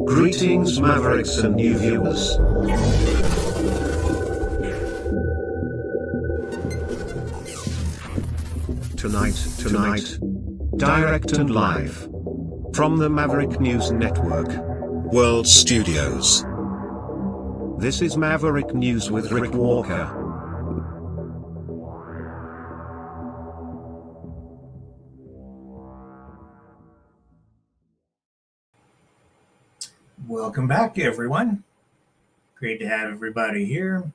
Greetings, Mavericks and new viewers. Tonight, direct and live from the Maverick News Network World Studios. This is Maverick News with Rick Walker. Welcome back, everyone. Great to have everybody here.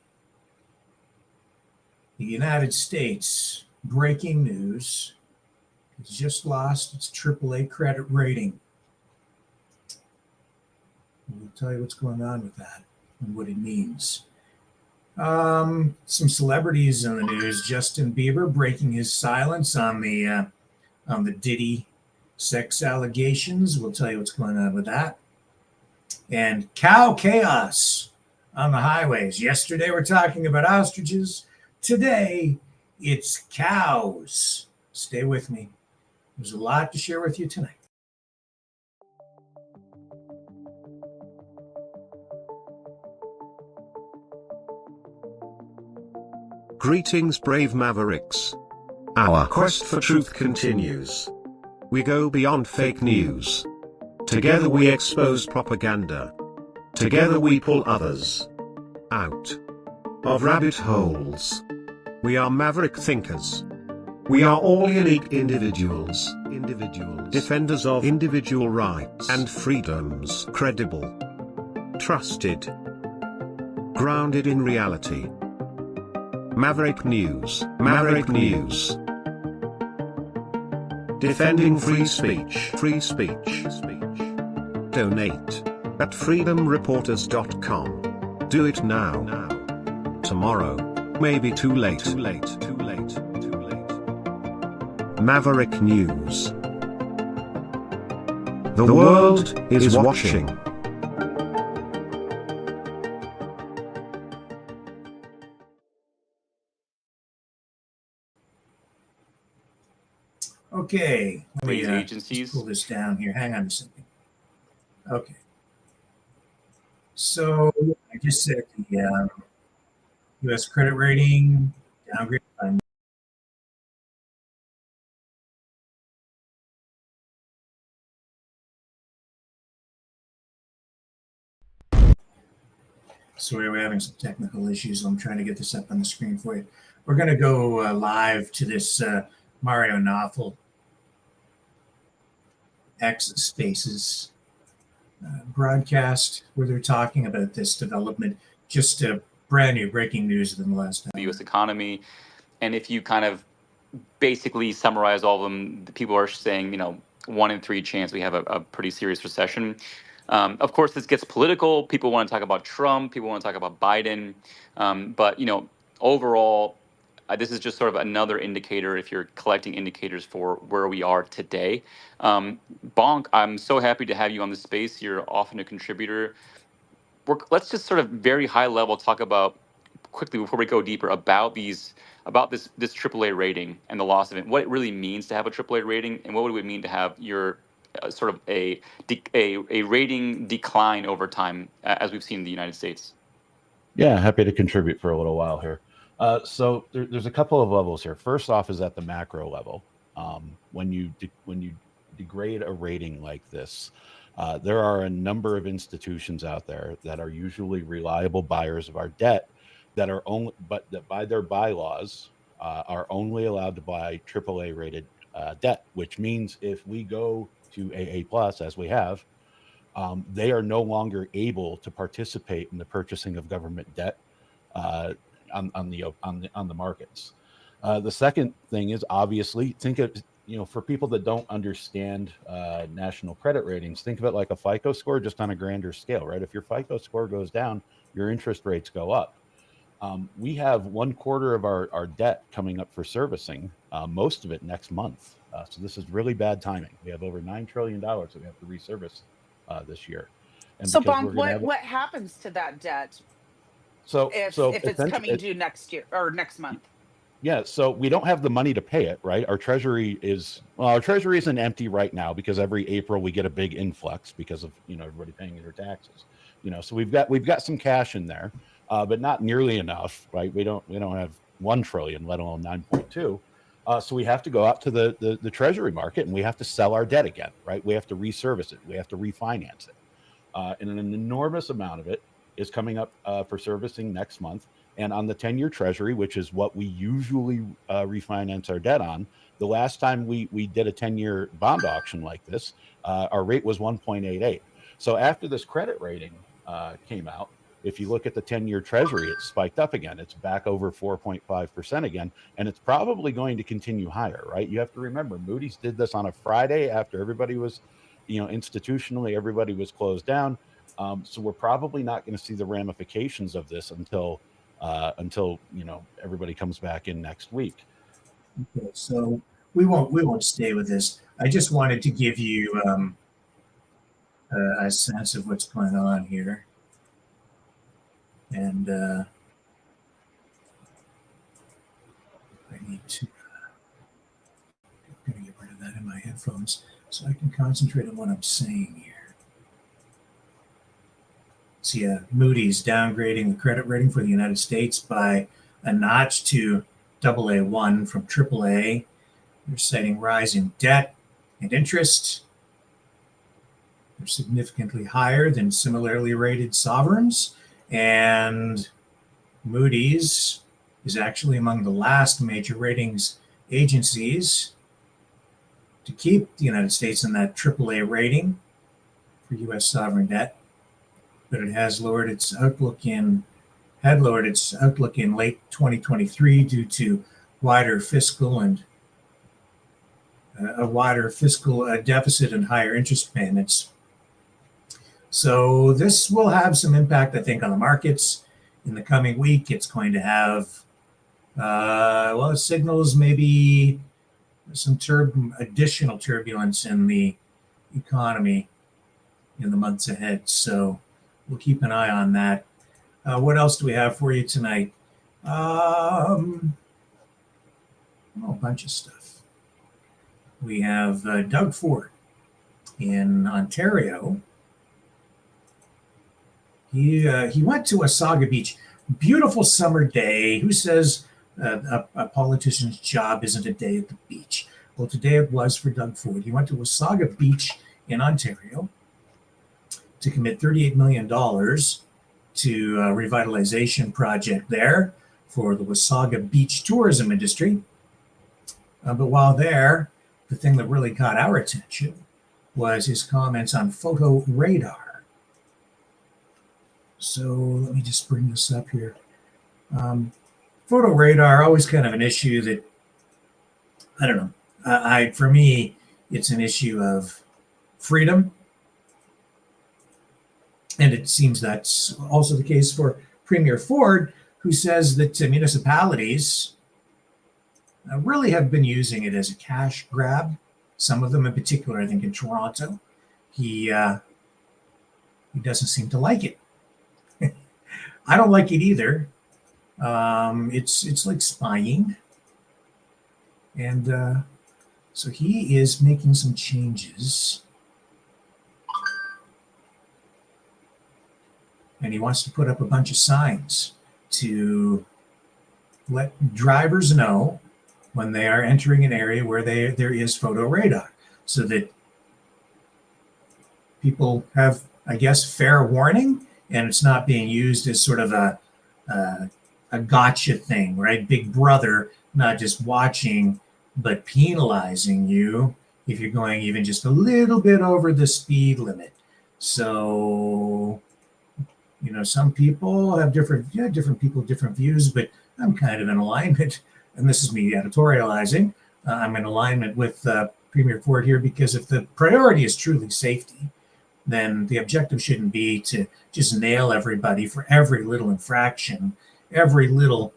The United States, breaking news, has just lost its AAA credit rating. We'll tell you what's going on with that and what it means. Some celebrities in the news. Justin Bieber breaking his silence on the Diddy sex allegations. We'll tell you what's going on with that. And cow chaos on the highways. Yesterday we're talking about ostriches. Today it's cows. Stay with me. There's a lot to share with you tonight. Greetings, brave Mavericks. Our quest for truth continues. We go beyond fake news. Together we expose propaganda. Together we pull others out of rabbit holes. We are Maverick thinkers. We are all unique individuals, defenders of individual rights and freedoms, credible, trusted, grounded in reality. Maverick News, defending free speech. Donate at freedomreporters.com. Do it now. Tomorrow may be too late. Maverick News. The world is watching. Okay, let me agencies. pull this down here. Hang on a second. Okay. So I just said the U.S. credit rating downgraded by. Sorry, we're having some technical issues. I'm trying to get this up on the screen for you. We're going to go live to this Mario Knopfel X Spaces broadcast where they're talking about this development. Just brand new breaking news within the last time. The U.S. economy, and if you kind of basically summarize all of them, the people are saying, 1 in 3 chance we have a pretty serious recession. Of course, this gets political. People want to talk about Trump. People want to talk about Biden. But overall, this is just sort of another indicator if you're collecting indicators for where we are today. Bonk, I'm so happy to have you on the space. You're often a contributor. Let's just sort of very high level talk about quickly before we go deeper about this AAA rating and the loss of it. What it really means to have a AAA rating, and what would it mean to have your sort of a rating decline over time, as we've seen in the United States. Yeah, happy to contribute for a little while here. So there's a couple of levels here. First off is at the macro level. When you degrade a rating like this, there are a number of institutions out there that are usually reliable buyers of our debt that by their bylaws are only allowed to buy AAA rated debt, which means if we go to AA plus, as we have, they are no longer able to participate in the purchasing of government debt on the markets. The second thing is, obviously, think of, for people that don't understand national credit ratings, think of it like a FICO score, just on a grander scale, right? If your FICO score goes down, your interest rates go up. We have 1/4 of our debt coming up for servicing, most of it next month. So this is really bad timing. We have over $9 trillion that we have to reservice this year. And so, Bonk, what happens to that debt? So if it's coming due next year or next month? Yeah, so we don't have the money to pay it, right? Our treasury isn't empty right now because every April we get a big influx because of everybody paying their taxes. So we've got some cash in there, but not nearly enough, right? We don't have 1 trillion, let alone 9.2. So we have to go out to the treasury market and we have to sell our debt again, right? We have to reservice it, we have to refinance it, and an enormous amount of it is coming up for servicing next month. And on the 10-year treasury, which is what we usually refinance our debt on, the last time we did a 10-year bond auction like this, our rate was 1.88. So after this credit rating came out, if you look at the 10-year treasury, it's spiked up again. It's back over 4.5% again, and it's probably going to continue higher, right? You have to remember, Moody's did this on a Friday after everybody was, institutionally, everybody was closed down. So we're probably not going to see the ramifications of this until everybody comes back in next week. Okay, so we won't stay with this. I just wanted to give you a sense of what's going on here, and I need to I'm going to get rid of that in my headphones so I can concentrate on what I'm saying here. So yeah, Moody's downgrading the credit rating for the United States by a notch to AA1 from AAA. They're citing rising debt and interest. They're significantly higher than similarly rated sovereigns. And Moody's is actually among the last major ratings agencies to keep the United States in that AAA rating for U.S. sovereign debt. But it has lowered its outlook in late 2023 due to wider fiscal deficit and higher interest payments. So this will have some impact, I think, on the markets in the coming week. It's going to have, it signals maybe some additional turbulence in the economy in the months ahead. So we'll keep an eye on that. What else do we have for you tonight? A bunch of stuff. We have Doug Ford in Ontario. He went to Wasaga Beach. Beautiful summer day. Who says a politician's job isn't a day at the beach? Well, today it was for Doug Ford. He went to Wasaga Beach in Ontario to commit $38 million to a revitalization project there for the Wasaga Beach tourism industry. But while there, the thing that really caught our attention was his comments on photo radar. So let me just bring this up here. Photo radar, always kind of an issue that, I don't know. For me, it's an issue of freedom. And it seems that's also the case for Premier Ford, who says that municipalities really have been using it as a cash grab. Some of them in particular, I think in Toronto. He doesn't seem to like it. I don't like it either. It's like spying. And so he is making some changes. And he wants to put up a bunch of signs to let drivers know when they are entering an area where there is photo radar, so that people have, I guess, fair warning, and it's not being used as sort of a gotcha thing, right? Big Brother not just watching but penalizing you if you're going even just a little bit over the speed limit. So some people have different views, but I'm kind of in alignment, and this is me editorializing. I'm in alignment with Premier Ford here, because if the priority is truly safety, then the objective shouldn't be to just nail everybody for every little infraction, every little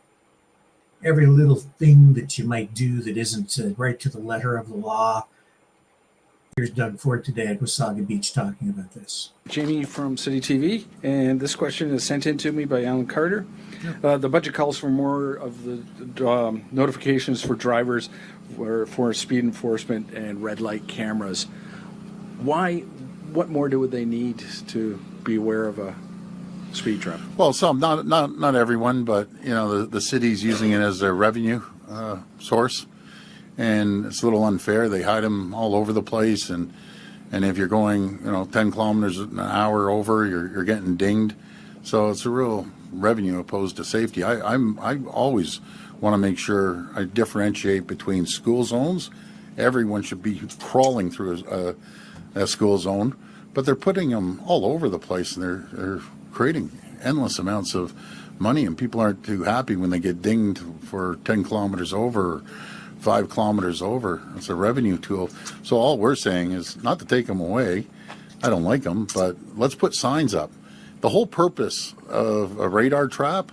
thing that you might do that isn't right to the letter of the law. Here's Doug Ford today at Wasaga Beach talking about this. Jamie from City TV, and this question is sent in to me by Alan Carter. The budget calls for more of the notifications for drivers for speed enforcement and red light cameras. Why? What more do they need to be aware of a speed trap? Well, some, not everyone, but the city's using it as their revenue source, and it's a little unfair. They hide them all over the place, and if you're going 10 kilometers an hour over, you're getting dinged. So it's a real revenue opposed to safety. I always want to make sure I differentiate between school zones. Everyone should be crawling through a school zone, but they're putting them all over the place, and they're creating endless amounts of money, and people aren't too happy when they get dinged for 10 kilometers over, 5 kilometers over. It's a revenue tool. So all we're saying is not to take them away. I don't like them, but let's put signs up. The whole purpose of a radar trap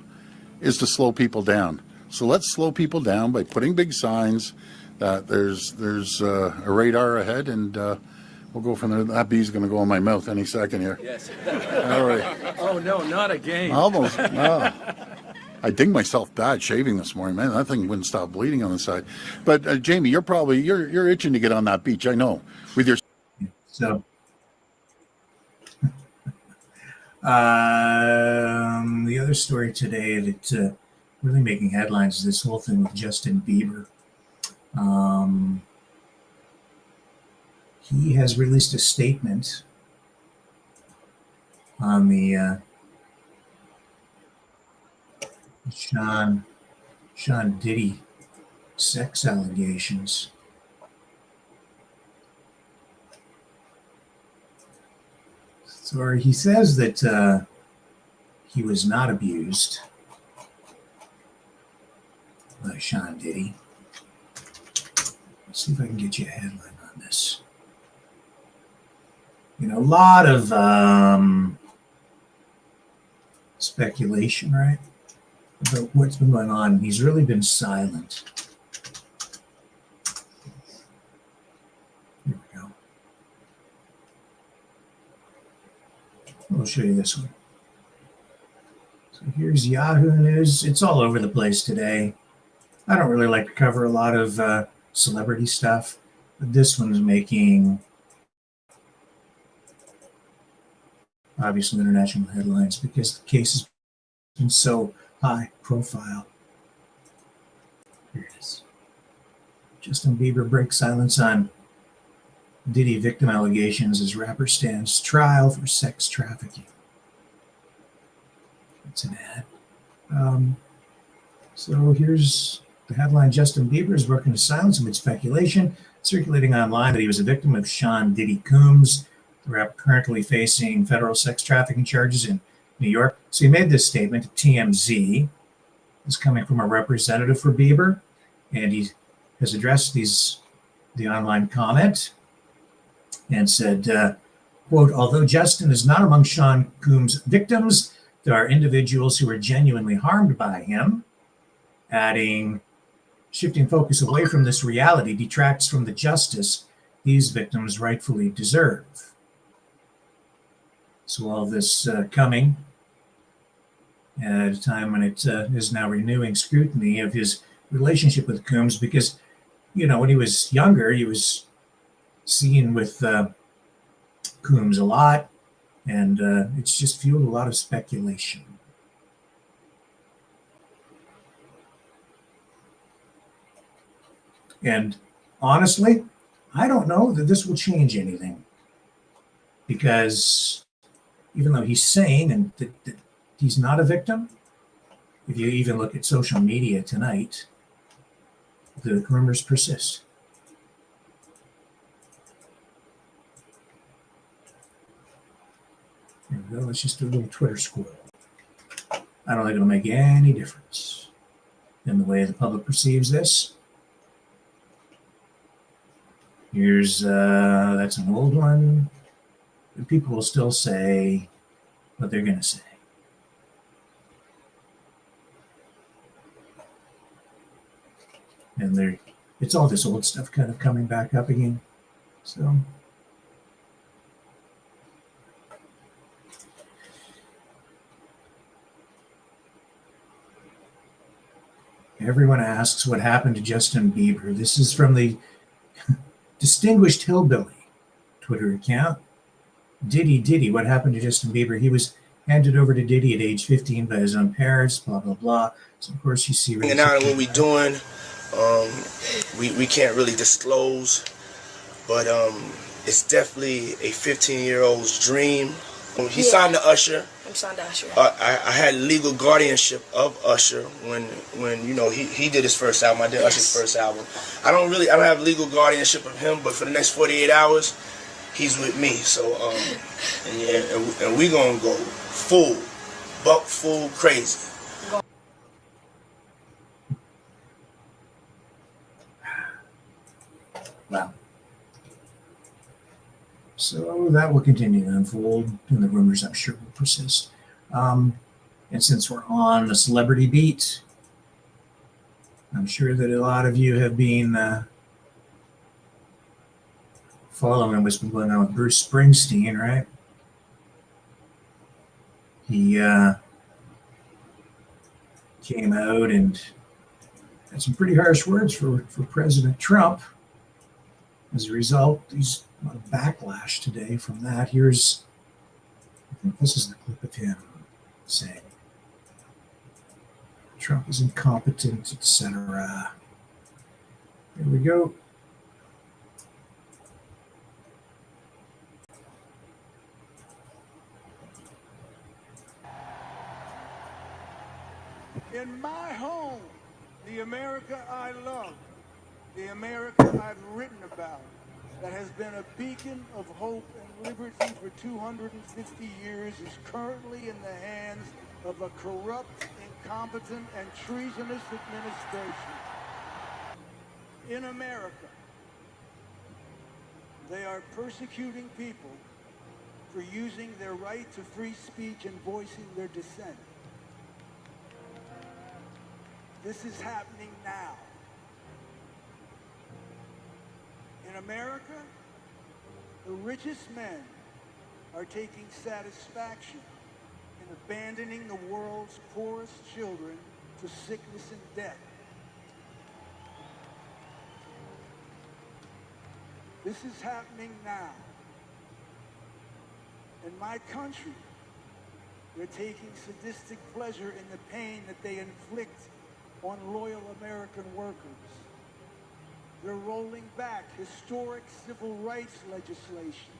is to slow people down. So let's slow people down by putting big signs that there's a radar ahead, and we'll go from there. That bee's going to go in my mouth any second here. Yes. All right. Oh no, not again. Almost. No. I dinged myself bad shaving this morning, man. That thing wouldn't stop bleeding on the side. But Jamie, you're itching to get on that beach. I know, with your. So, the other story today that really making headlines is this whole thing with Justin Bieber. He has released a statement on the Sean Diddy sex allegations. So he says that he was not abused by Sean Diddy. Let's see if I can get you a headline on this. A lot of speculation, right, about what's been going on. He's really been silent. Here we go. I'll show you this one. So here's Yahoo News. It's all over the place today. I don't really like to cover a lot of celebrity stuff, but this one's making obviously international headlines because the case has been so high profile. Here it is. Justin Bieber breaks silence on Diddy victim allegations as rapper stands trial for sex trafficking. It's an ad. So here's the headline. Justin Bieber is broken to silence amid speculation circulating online that he was a victim of Sean Diddy Coombs, the rapper currently facing federal sex trafficking charges in New York. So he made this statement to TMZ. It's coming from a representative for Bieber, and he has addressed the online comment and said, quote, although Justin is not among Sean Coombs' victims, there are individuals who are genuinely harmed by him, adding, shifting focus away from this reality detracts from the justice these victims rightfully deserve. So all this coming at a time when it is now renewing scrutiny of his relationship with Coombs, because, when he was younger, he was seen with Coombs a lot, and it's just fueled a lot of speculation. And honestly, I don't know that this will change anything, because even though he's saying and that he's not a victim, if you even look at social media tonight, the rumors persist. Here we go. Let's just do a little Twitter scroll. I don't think it'll make any difference in the way the public perceives this. Here's, that's an old one. But people will still say what they're going to say. And it's all this old stuff kind of coming back up again. So Everyone asks what happened to Justin Bieber. This is from the Distinguished Hillbilly Twitter account. Diddy, what happened to Justin Bieber? He was handed over to Diddy at age 15 by his own parents, blah, blah, blah. So, of course, you see... And now what we're doing, we can't really disclose, but it's definitely a 15-year-old's dream. He signed to Usher. I'm signed to Usher. I had legal guardianship of Usher when you know he did his first album. I did Usher's first album. I don't have legal guardianship of him, but for the next 48 hours, he's with me. So and we gonna go full crazy. Wow. So that will continue to unfold, and the rumors, I'm sure, will persist. And since we're on the celebrity beat, I'm sure that a lot of you have been following what's been going on with Bruce Springsteen, right? He came out and had some pretty harsh words for President Trump. As a result, he's a lot of backlash today from that. I think this is the clip of him saying Trump is incompetent, etc. Here we go. In my home, the America I love, the America I've written about, that has been a beacon of hope and liberty for 250 years, is currently in the hands of a corrupt, incompetent, and treasonous administration. In America, they are persecuting people for using their right to free speech and voicing their dissent. This is happening now. In America, the richest men are taking satisfaction in abandoning the world's poorest children to sickness and death. This is happening now. In my country, they're taking sadistic pleasure in the pain that they inflict on loyal American workers. They're rolling back historic civil rights legislation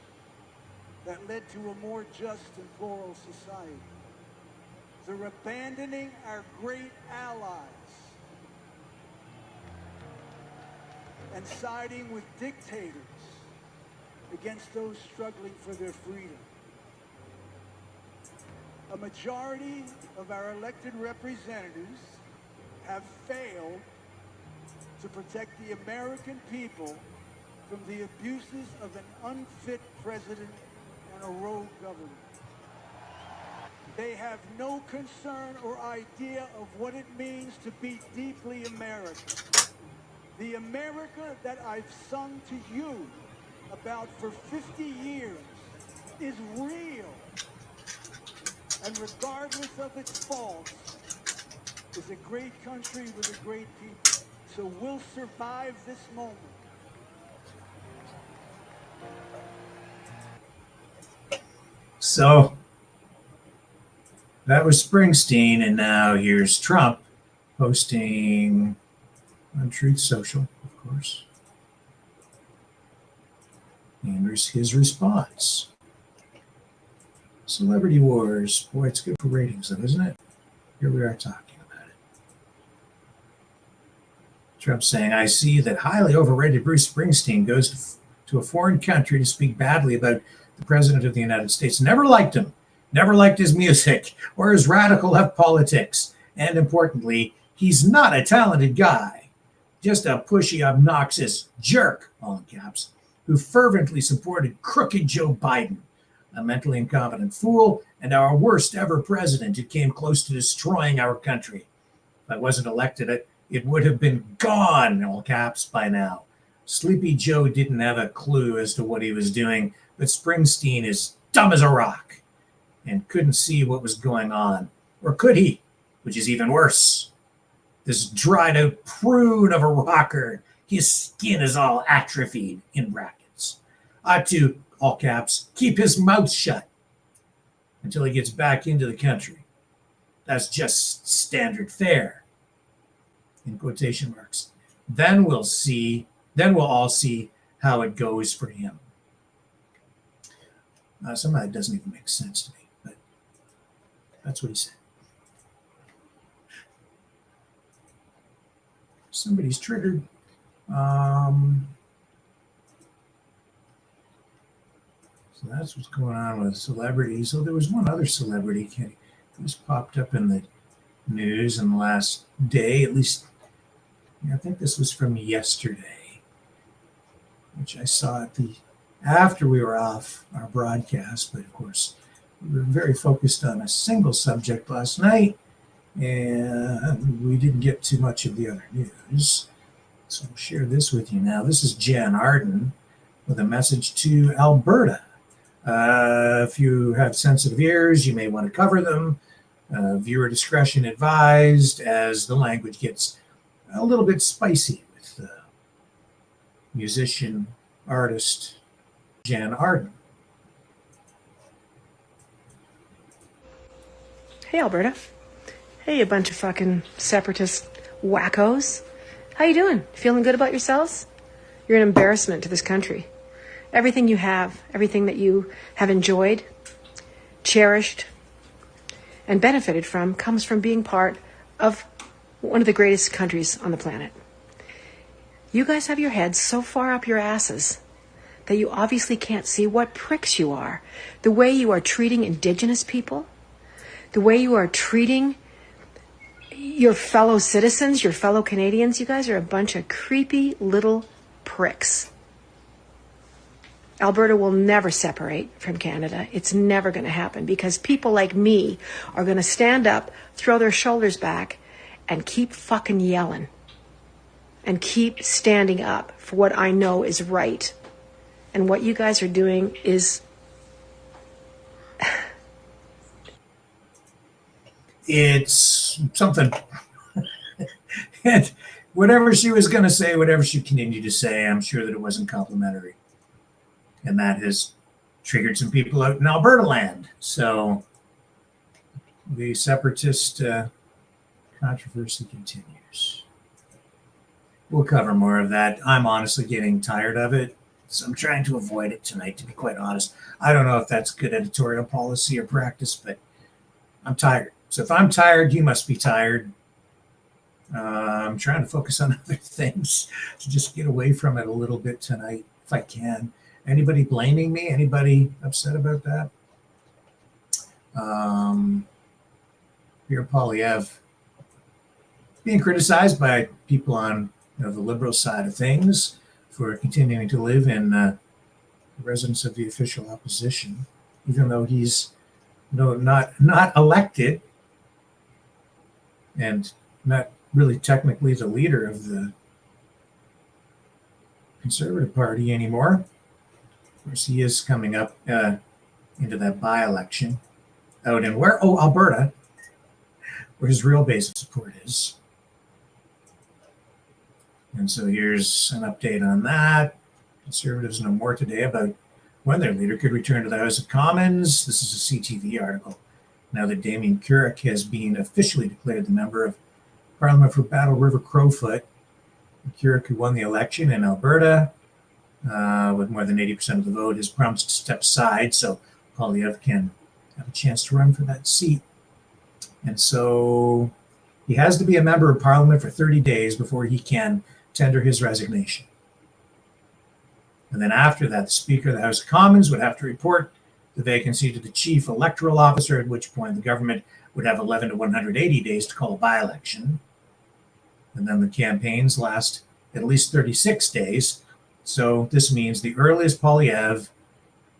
that led to a more just and plural society. They're abandoning our great allies and siding with dictators against those struggling for their freedom. A majority of our elected representatives have failed to protect the American people from the abuses of an unfit president and a rogue government. They have no concern or idea of what it means to be deeply American. The America that I've sung to you about for 50 years is real. And regardless of its faults, is a great country with a great people. So we'll survive this moment. So that was Springsteen, and now here's Trump posting on Truth Social, of course. And here's his response. Celebrity Wars. Boy, it's good for ratings, though, isn't it? Here we are talking about it. Trump saying, I see that highly overrated Bruce Springsteen goes to a foreign country to speak badly about the President of the United States. Never liked him. Never liked his music or his radical left politics. And importantly, he's not a talented guy. Just a pushy, obnoxious jerk, all in caps, who fervently supported crooked Joe Biden, a mentally incompetent fool, and our worst ever president who came close to destroying our country. If I wasn't elected, it would have been gone, all caps, by now. Sleepy Joe didn't have a clue as to what he was doing, but Springsteen is dumb as a rock and couldn't see what was going on. Or could he? Which is even worse. This dried out prune of a rocker. His skin is all atrophied, in brackets. Ought to, all caps, keep his mouth shut until he gets back into the country. That's just standard fare, in quotation marks. Then we'll all see how it goes for him. Some of that doesn't even make sense to me, but that's what he said. Somebody's triggered. So that's what's going on with celebrities. So there was one other celebrity who just popped up in the news in the last day, at least. I think this was from yesterday, which I saw after we were off our broadcast. But of course, we were very focused on a single subject last night, and we didn't get too much of the other news. So I'll share this with you now. This is Jan Arden with a message to Alberta. If you have sensitive ears, you may want to cover them. Viewer discretion advised, as the language gets a little bit spicy with musician, artist Jan Arden. Hey, Alberta. Hey, you bunch of fucking separatist wackos. How you doing? Feeling good about yourselves? You're an embarrassment to this country. Everything you have, everything that you have enjoyed, cherished, and benefited from comes from being part of one of the greatest countries on the planet. You guys have your heads so far up your asses that you obviously can't see what pricks you are. The way you are treating Indigenous people, the way you are treating your fellow citizens, your fellow Canadians, you guys are a bunch of creepy little pricks. Alberta will never separate from Canada. It's never going to happen because people like me are going to stand up, throw their shoulders back, and keep fucking yelling. And keep standing up for what I know is right. And what you guys are doing is... It's something. And whatever she was going to say, whatever she continued to say, I'm sure that it wasn't complimentary. And that has triggered some people out in Alberta land. So the separatist controversy continues. We'll cover more of that. I'm honestly getting tired of it, so I'm trying to avoid it tonight, to be quite honest. I don't know if that's good editorial policy or practice, but I'm tired. So if I'm tired, you must be tired. I'm trying to focus on other things to just get away from it a little bit tonight, if I can. Anybody blaming me? Anybody upset about that? Pierre Poilievre being criticized by people on the liberal side of things for continuing to live in the residence of the official opposition, even though he's not elected and not really technically the leader of the Conservative Party anymore. Of course, he is coming up into that by-election out in Alberta, where his real base of support is. And so here's an update on that. Conservatives know more today about when their leader could return to the House of Commons. This is a CTV article. Now that Damien Carrick has been officially declared the member of Parliament for Battle River Crowfoot, Carrick, who won the election in Alberta with more than 80% of the vote, has promised to step aside so Poilievre can have a chance to run for that seat. And so he has to be a member of Parliament for 30 days before he can tender his resignation. And then after that, the Speaker of the House of Commons would have to report the vacancy to the Chief Electoral Officer, at which point the government would have 11 to 180 days to call a by-election. And then the campaigns last at least 36 days. So this means the earliest Poilievre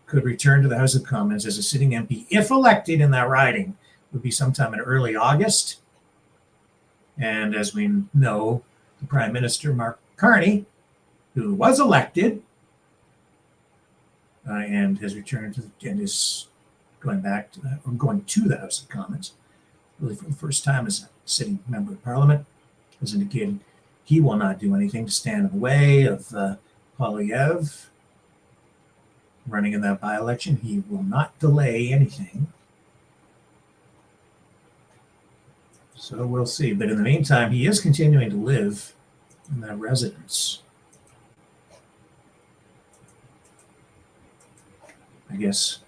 could return to the House of Commons as a sitting MP, if elected in that riding, would be sometime in early August. And as we know, the Prime Minister, Mark Carney, who was elected and has returned and is going to the House of Commons, really for the first time as a sitting member of Parliament, has indicated he will not do anything to stand in the way of Polyev running in that by-election. He will not delay anything. So we'll see. But in the meantime, he is continuing to live in that residence. I guess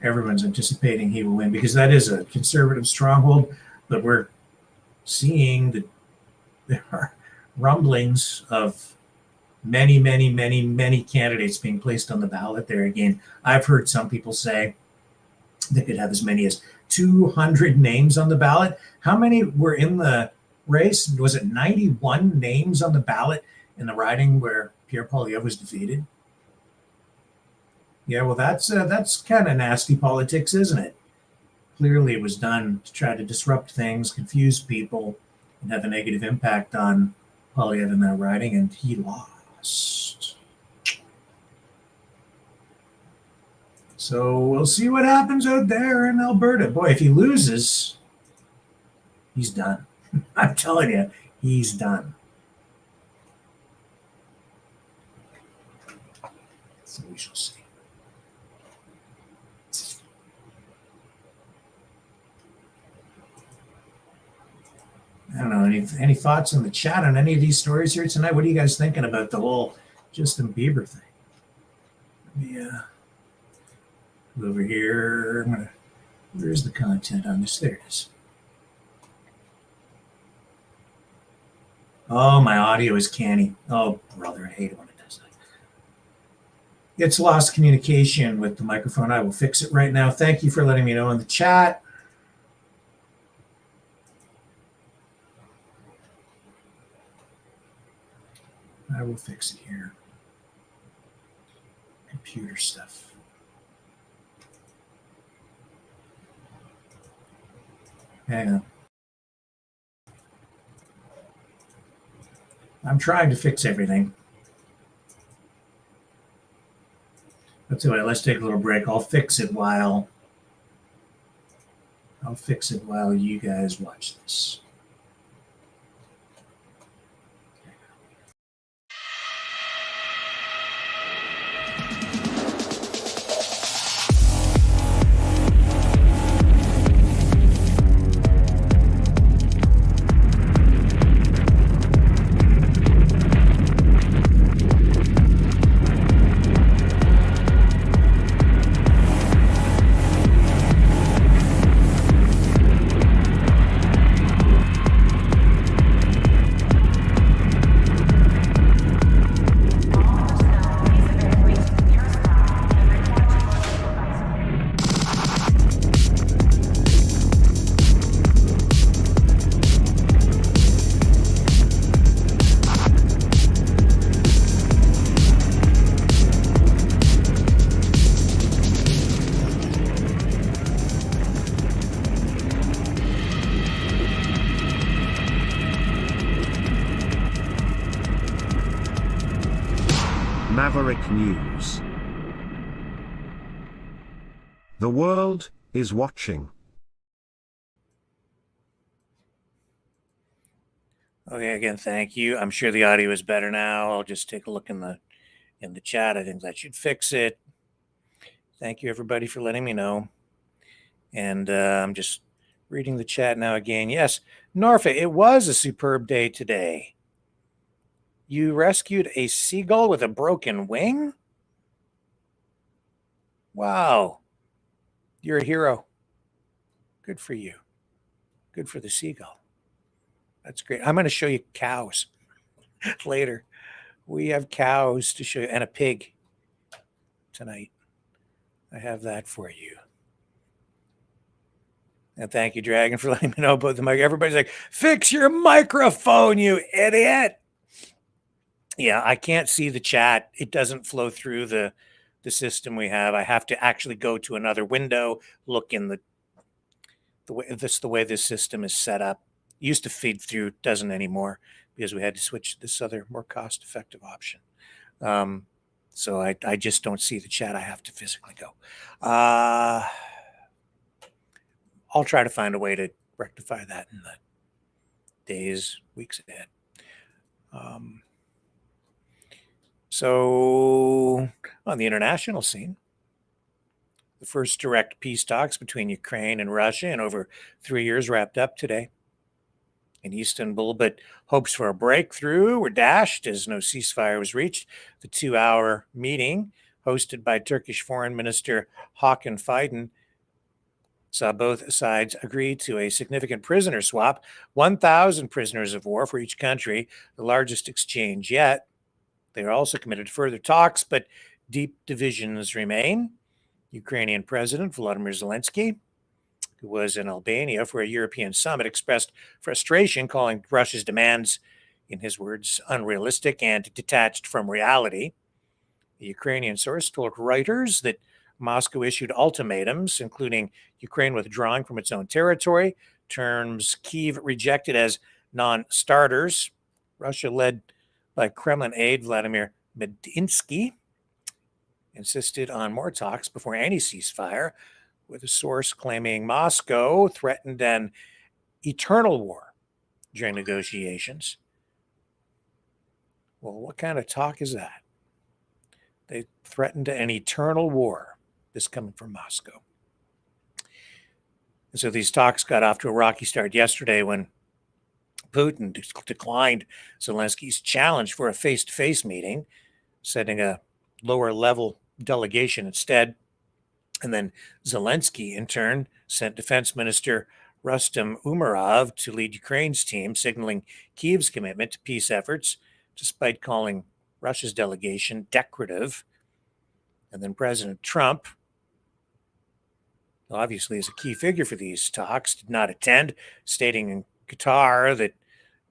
everyone's anticipating he will win because that is a conservative stronghold. But we're seeing that there are rumblings of many candidates being placed on the ballot there again. I've heard some people say they could have as many as 200 names on the ballot. How many were in the race? Was it 91 names on the ballot in the riding where Pierre Poilievre was defeated? Yeah, well, that's kind of nasty politics, isn't it? Clearly, it was done to try to disrupt things, confuse people, and have a negative impact on Poilievre in that riding, and he lost. So we'll see what happens out there in Alberta. Boy, if he loses, he's done. I'm telling you, he's done. So we shall see. I don't know, any thoughts in the chat on any of these stories here tonight? What are you guys thinking about the whole Justin Bieber thing? Yeah. Over here. Where's the content on this? There it is. Oh, my audio is canny. Oh, brother, I hate it when it does that. It's lost communication with the microphone. I will fix it right now. Thank you for letting me know in the chat. I will fix it here. Computer stuff. Hang on. I'm trying to fix everything. That's all right. Let's take a little break. I'll fix it while you guys watch this. Maverick News. The world is watching. Okay, again, thank you. I'm sure the audio is better now. I'll just take a look in the chat. I think that should fix it. Thank you, everybody, for letting me know. And I'm just reading the chat now again. Yes, Norfolk, it was a superb day today. You rescued a seagull with a broken wing? Wow. You're a hero. Good for you. Good for the seagull. That's great. I'm going to show you cows later. We have cows to show you and a pig tonight. I have that for you. And thank you, Dragon, for letting me know about the mic. Everybody's like, fix your microphone, you idiot. Yeah, I can't see the chat. It doesn't flow through the system we have. I have to actually go to another window, look in the way this system is set up. It used to feed through, doesn't anymore because we had to switch to this other more cost-effective option. So I just don't see the chat. I have to physically go. I'll try to find a way to rectify that days, weeks ahead. So on the international scene, the first direct peace talks between Ukraine and Russia in over 3 years wrapped up today in Istanbul, but hopes for a breakthrough were dashed as no ceasefire was reached. The 2-hour meeting, hosted by Turkish Foreign Minister Hakan Fidan, saw both sides agree to a significant prisoner swap, 1,000 prisoners of war for each country, the largest exchange yet. They are also committed to further talks, but deep divisions remain. Ukrainian President Volodymyr Zelensky, who was in Albania for a European summit, expressed frustration, calling Russia's demands, in his words, unrealistic and detached from reality. The Ukrainian source told Reuters that Moscow issued ultimatums, including Ukraine withdrawing from its own territory, terms Kyiv rejected as non-starters. Russia, led by Kremlin aide Vladimir Medinsky, insisted on more talks before any ceasefire, with a source claiming Moscow threatened an eternal war during negotiations. Well, what kind of talk is that? They threatened an eternal war, this coming from Moscow. And so these talks got off to a rocky start yesterday when Putin declined Zelensky's challenge for a face-to-face meeting, sending a lower-level delegation instead. And then Zelensky, in turn, sent Defense Minister Rustem Umerov to lead Ukraine's team, signaling Kyiv's commitment to peace efforts, despite calling Russia's delegation decorative. And then President Trump, who obviously is a key figure for these talks, did not attend, stating in Qatar that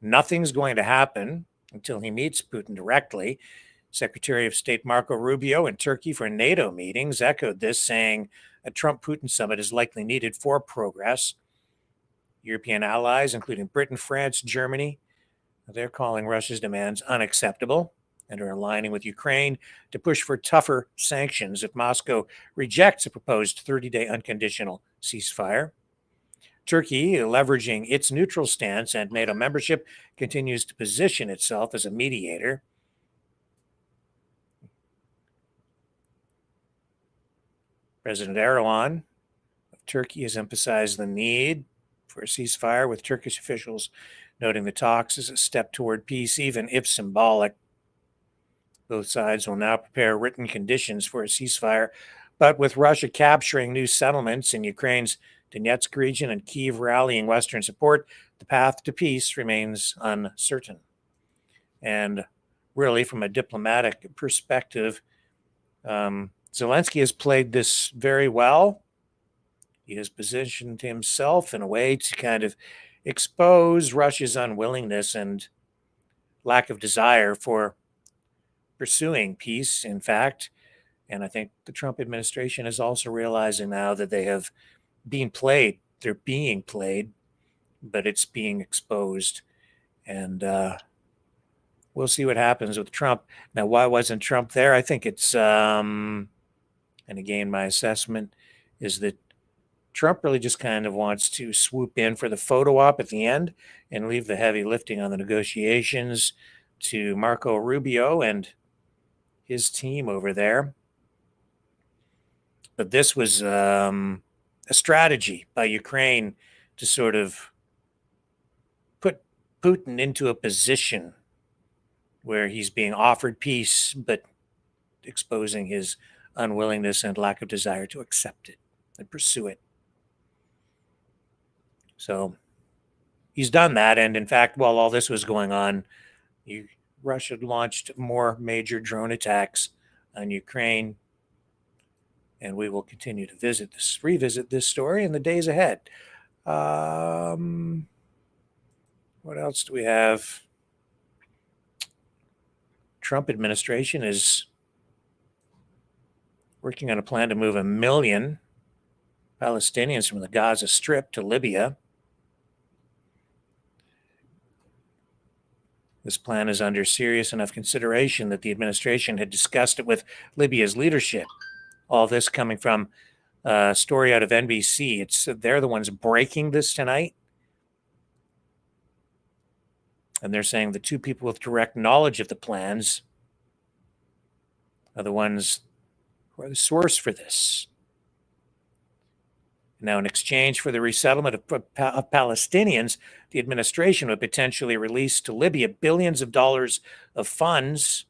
nothing's going to happen until he meets Putin directly. Secretary of State Marco Rubio in Turkey for NATO meetings echoed this, saying a Trump-Putin summit is likely needed for progress. European allies, including Britain, France, Germany, they're calling Russia's demands unacceptable and are aligning with Ukraine to push for tougher sanctions if Moscow rejects a proposed 30-day unconditional ceasefire. Turkey, leveraging its neutral stance and NATO membership, continues to position itself as a mediator. President Erdogan of Turkey has emphasized the need for a ceasefire, with Turkish officials noting the talks as a step toward peace, even if symbolic. Both sides will now prepare written conditions for a ceasefire, but with Russia capturing new settlements in Ukraine's Donetsk region and Kyiv rallying Western support, the path to peace remains uncertain. And really, from a diplomatic perspective, Zelensky has played this very well. He has positioned himself in a way to kind of expose Russia's unwillingness and lack of desire for pursuing peace, in fact. And I think the Trump administration is also realizing now that they have been played. They're being played, but it's being exposed. And we'll see what happens with Trump. Now, why wasn't Trump there? I think it's, and again, my assessment is that Trump really just kind of wants to swoop in for the photo op at the end and leave the heavy lifting on the negotiations to Marco Rubio and his team over there. But this was a strategy by Ukraine to sort of put Putin into a position where he's being offered peace, but exposing his unwillingness and lack of desire to accept it and pursue it. So he's done that. And in fact, while all this was going on, Russia launched more major drone attacks on Ukraine. And we will continue to revisit this story in the days ahead. What else do we have? Trump administration is working on a plan to move 1 million Palestinians from the Gaza Strip to Libya. This plan is under serious enough consideration that the administration had discussed it with Libya's leadership. All this coming from a story out of NBC. They're the ones breaking this tonight. And they're saying the two people with direct knowledge of the plans are the ones who are the source for this. Now, in exchange for the resettlement of Palestinians, the administration would potentially release to Libya billions of dollars of funds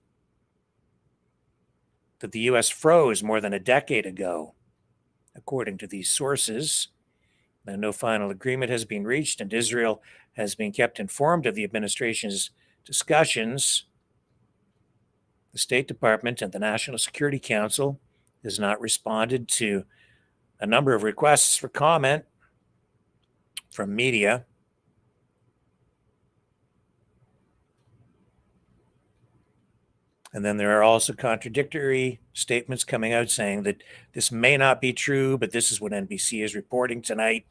that the U.S. froze more than a decade ago, according to these sources. Now, no final agreement has been reached, and Israel has been kept informed of the administration's discussions. The State Department and the National Security Council has not responded to a number of requests for comment from media. And then there are also contradictory statements coming out saying that this may not be true, but this is what NBC is reporting tonight.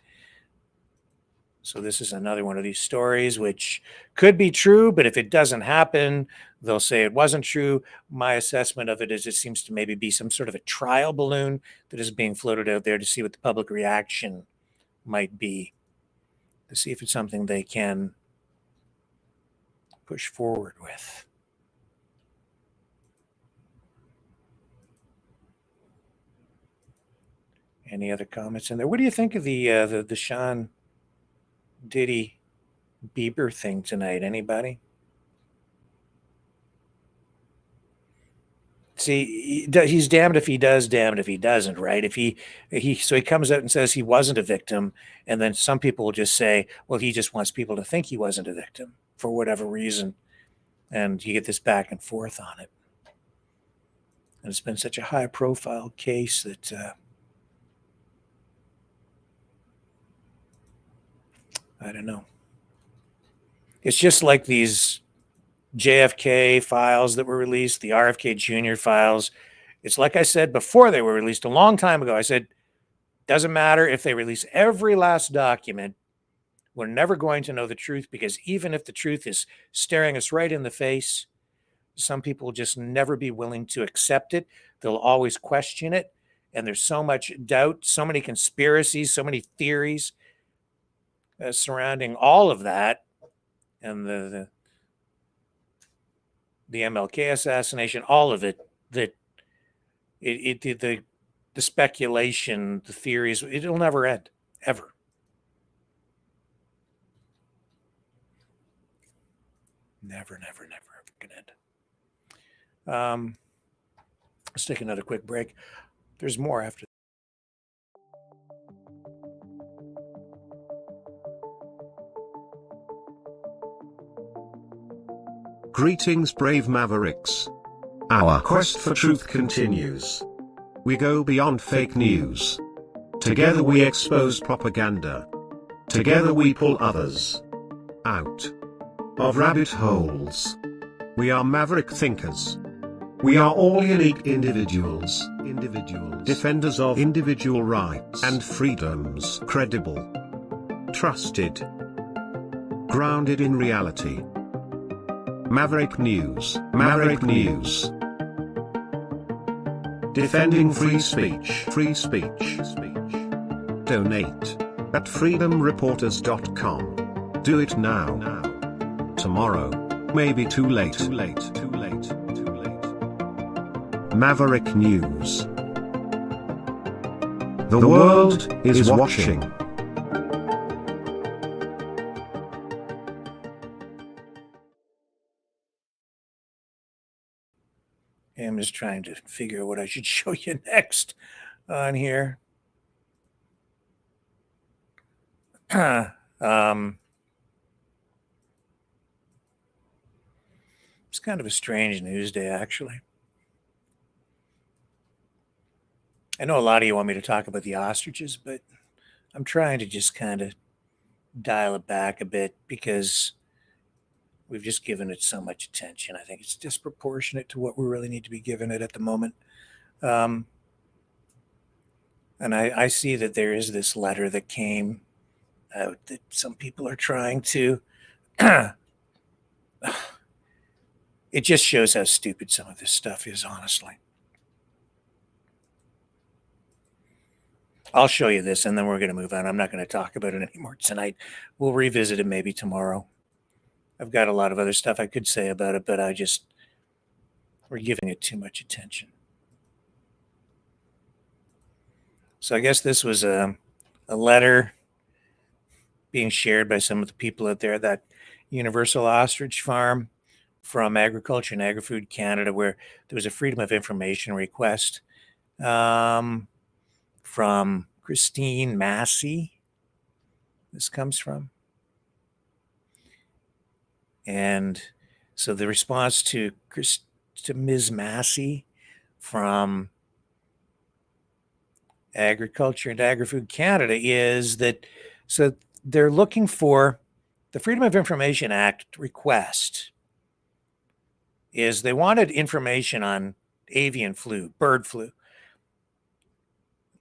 So this is another one of these stories which could be true, but if it doesn't happen, they'll say it wasn't true. My assessment of it is it seems to maybe be some sort of a trial balloon that is being floated out there to see what the public reaction might be, to see if it's something they can push forward with. Any other comments in there? What do you think of the Sean Diddy Bieber thing tonight? Anybody? See, he's damned if he does, damned if he doesn't, right? If he comes out and says he wasn't a victim, and then some people will just say, well, he just wants people to think he wasn't a victim for whatever reason, and you get this back and forth on it. And it's been such a high-profile case that I don't know. It's just like these JFK files that were released, the RFK Jr. files. It's like I said before they were released a long time ago. I said, doesn't matter if they release every last document, we're never going to know the truth, because even if the truth is staring us right in the face, some people will just never be willing to accept it. They'll always question it. And there's so much doubt, so many conspiracies, so many theories surrounding all of that, and the MLK assassination, all of it, that the speculation, the theories, it'll never end, ever. Never, never, never, ever can end. Let's take another quick break. There's more after. Greetings, brave Mavericks. Our quest for truth continues. We go beyond fake news. Together we expose propaganda. Together we pull others out of rabbit holes. We are maverick thinkers. We are all unique individuals, defenders of individual rights and freedoms, credible, trusted, grounded in reality. Maverick News, Maverick News. Defending free speech, free speech. Donate at freedomreporters.com. Do it now. Tomorrow may be too late. Maverick News. The world is watching. I'm just trying to figure out what I should show you next on here. It's kind of a strange news day, actually. I know a lot of you want me to talk about the ostriches, but I'm trying to just kind of dial it back a bit because we've just given it so much attention. I think it's disproportionate to what we really need to be giving it at the moment. And I see that there is this letter that came out that some people are trying to. It just shows how stupid some of this stuff is, honestly. I'll show you this, and then we're going to move on. I'm not going to talk about it anymore tonight. We'll revisit it maybe tomorrow. I've got a lot of other stuff I could say about it, but we're giving it too much attention. So I guess this was a letter being shared by some of the people out there at that Universal Ostrich farm from Agriculture and Agri-Food Canada, where there was a Freedom of Information request from Christine Massey. This comes from. And so the response to Ms. Massey from Agriculture and Agri-Food Canada is that, so they're looking for the Freedom of Information Act request is they wanted information on avian flu, bird flu,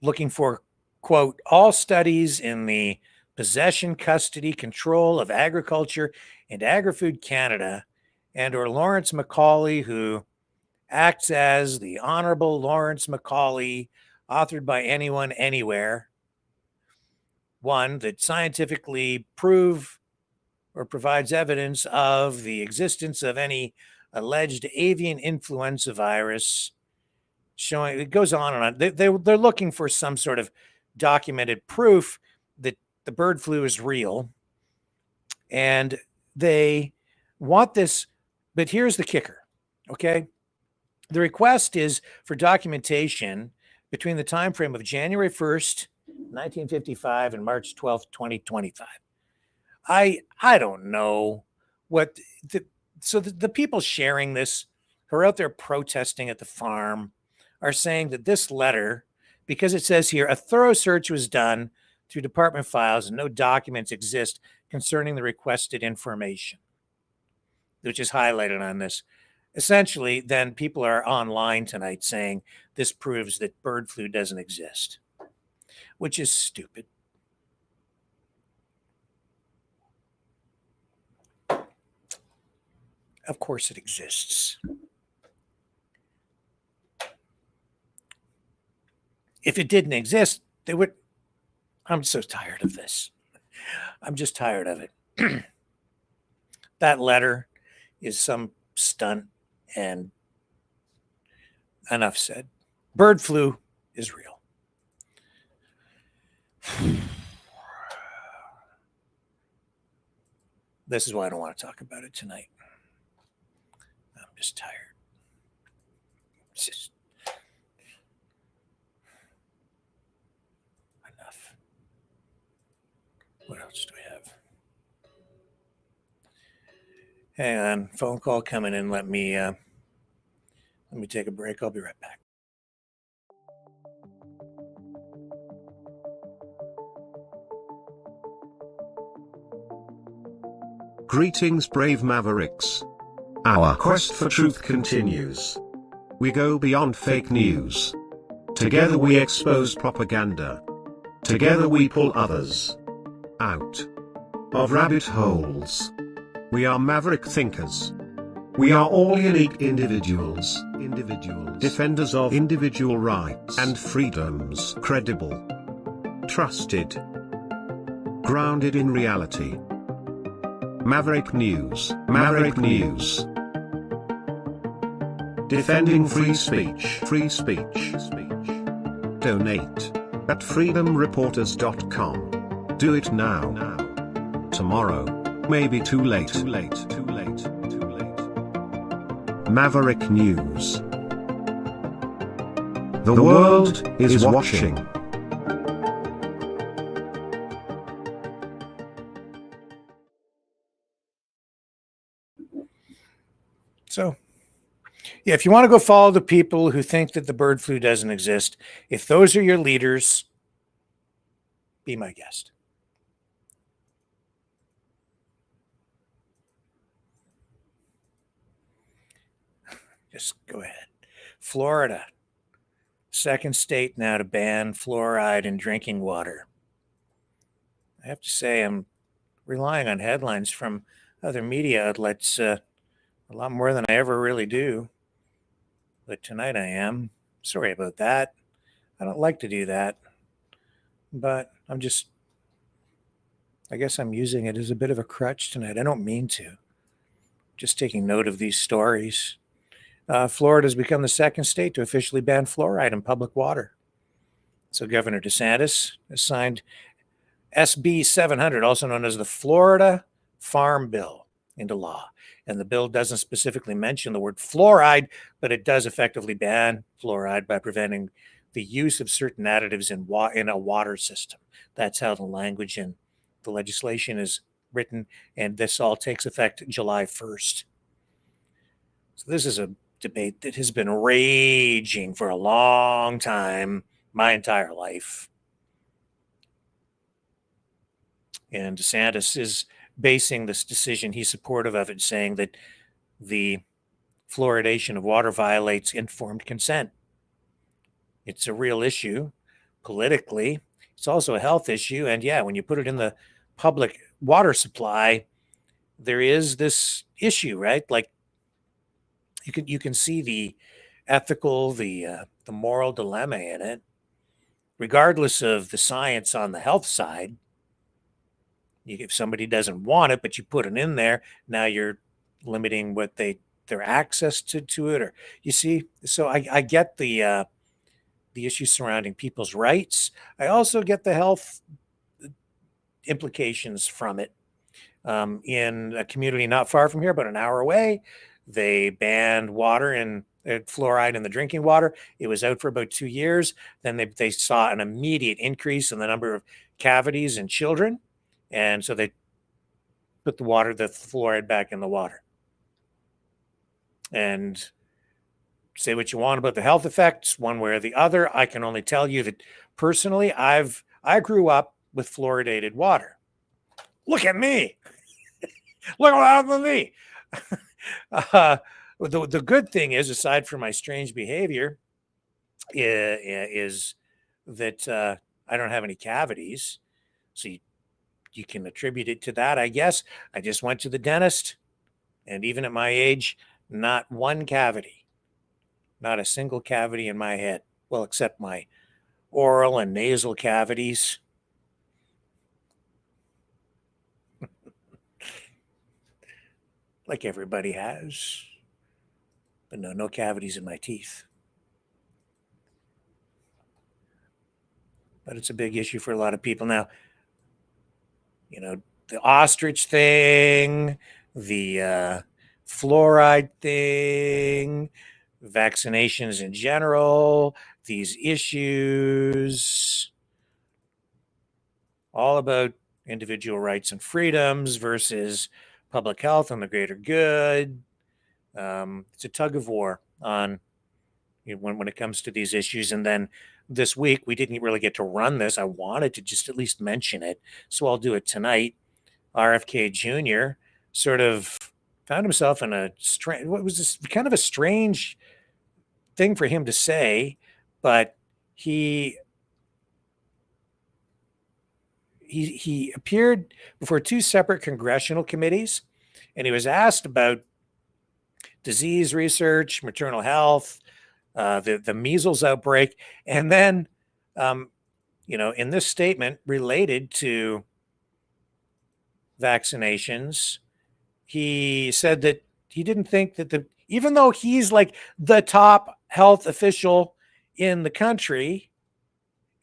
looking for, quote, all studies in the possession, custody, control of Agriculture and Agri-Food Canada, and or Lawrence Macaulay, who acts as the Honorable Lawrence Macaulay, authored by anyone, anywhere. One, that scientifically prove or provides evidence of the existence of any alleged avian influenza virus, showing, it goes on and on. They're looking for some sort of documented proof that the bird flu is real. And they want this, but here's the kicker, okay? The request is for documentation between the time frame of January 1st, 1955 and March 12th, 2025. I don't know what the people sharing this who are out there protesting at the farm are saying that this letter, because it says here, a thorough search was done through department files and no documents exist concerning the requested information, which is highlighted on this. Essentially, then people are online tonight saying this proves that bird flu doesn't exist, which is stupid. Of course it exists. If it didn't exist, they would. I'm so tired of this. I'm just tired of it. That letter is some stunt, and enough said. Bird flu is real. This is why I don't want to talk about it tonight. I'm just tired. It's just enough. What else do we have? Hang on, phone call coming in. Let me take a break. I'll be right back. Greetings, brave Mavericks. Our quest for truth continues. We go beyond fake news. Together we expose propaganda. Together we pull others out of rabbit holes. We are maverick thinkers. We are all unique individuals, defenders of individual rights and freedoms, credible, trusted, grounded in reality. Maverick News, Maverick News. Defending free speech, Donate at freedomreporters.com. Do it now. Tomorrow may be too late. Maverick News. The world is watching. So, yeah, if you want to go follow the people who think that the bird flu doesn't exist, if those are your leaders, be my guest. Just go ahead. Florida, second state now to ban fluoride in drinking water. I have to say, I'm relying on headlines from other media outlets a lot more than I ever really do. But tonight I am. Sorry about that. I don't like to do that. But I guess I'm using it as a bit of a crutch tonight. I don't mean to. just taking note of these stories. Florida has become the second state to officially ban fluoride in public water. So Governor DeSantis has signed SB 700, also known as the Florida Farm Bill, into law. And the bill doesn't specifically mention the word fluoride, but it does effectively ban fluoride by preventing the use of certain additives in a water system. That's how the language in the legislation is written, and this all takes effect July 1st. So this is a debate that has been raging for a long time, my entire life. And DeSantis is basing this decision, he's supportive of it, saying that the fluoridation of water violates informed consent. It's a real issue politically. It's also a health issue. And yeah, when you put it in the public water supply, there is this issue, right? Like you can see the ethical, the moral dilemma in it, regardless of the science on the health side. If somebody doesn't want it, but you put it in there, now you're limiting what their access to it. Or you see, so I get the issues surrounding people's rights. I also get the health implications from it. In a community not far from here, but an hour away, they banned water and fluoride in the drinking water. It was out for about 2 years. Then they saw an immediate increase in the number of cavities in children. And so they put the fluoride back in the water. And say what you want about the health effects, one way or the other. I can only tell you that personally, I grew up with fluoridated water. Look at me. Look what happened to me. The good thing is, aside from my strange behavior, is that I don't have any cavities. So you can attribute it to that, I guess. I just went to the dentist, and even at my age, not one cavity, not a single cavity in my head. Well, except my oral and nasal cavities. Like everybody has. But no cavities in my teeth. But it's a big issue for a lot of people. Now, the ostrich thing, the fluoride thing, vaccinations in general, these issues, all about individual rights and freedoms versus public health and the greater good. It's a tug of war on when it comes to these issues. And then this week, we didn't really get to run this. I wanted to just at least mention it, so I'll do it tonight. RFK Jr. sort of found himself in what was this kind of a strange thing for him to say, but he appeared before two separate congressional committees, and he was asked about disease research, maternal health, the measles outbreak, and then, in this statement related to vaccinations, he said that he didn't think that even though he's like the top health official in the country,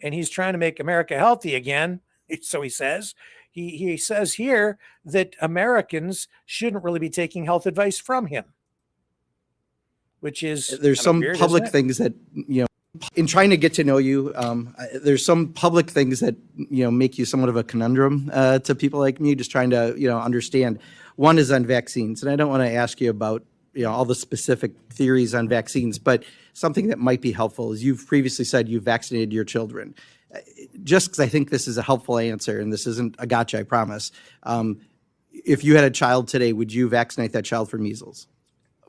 and he's trying to make America healthy again, so he says, he says here that Americans shouldn't really be taking health advice from him. Which is there's some weird, public things that, in trying to get to know you, there's some public things that, make you somewhat of a conundrum to people like me, just trying to, understand. One is on vaccines. And I don't want to ask you about, all the specific theories on vaccines, but something that might be helpful is you've previously said you vaccinated your children. Just because I think this is a helpful answer, and this isn't a gotcha, I promise. If you had a child today, would you vaccinate that child for measles?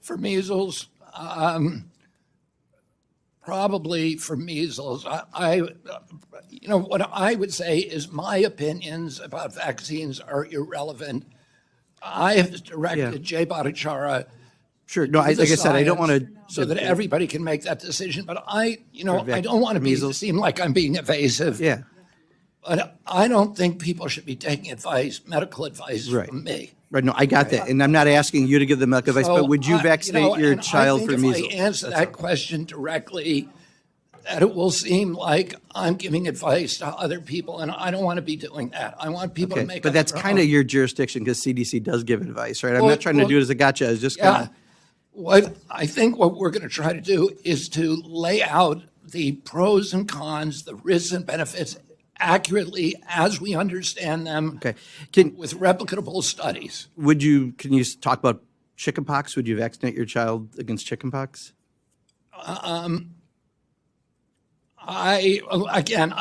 For measles, probably for measles. What I would say is my opinions about vaccines are irrelevant. I have directed Jay Bhattacharya. Sure. No, like I said, I don't want to. So that everybody can make that decision. But I don't want to seem like I'm being evasive. Yeah. But I don't think people should be taking medical advice from me. Right. No, I got that. And I'm not asking you to give them milk advice, So, but would you vaccinate your and child I for think measles? if I answer that question directly, that it will seem like I'm giving advice to other people, and I don't want to be doing that. I want people to make but up that's their kind of own. your jurisdiction because CDC does give advice, right? I'm Well, not trying to do it as a gotcha. It's just kind of. What I think what we're going to try to do is to lay out the pros and cons, the risks and benefits accurately as we understand them Okay. with replicable studies. Can you talk about chickenpox? Would you vaccinate your child against chickenpox? I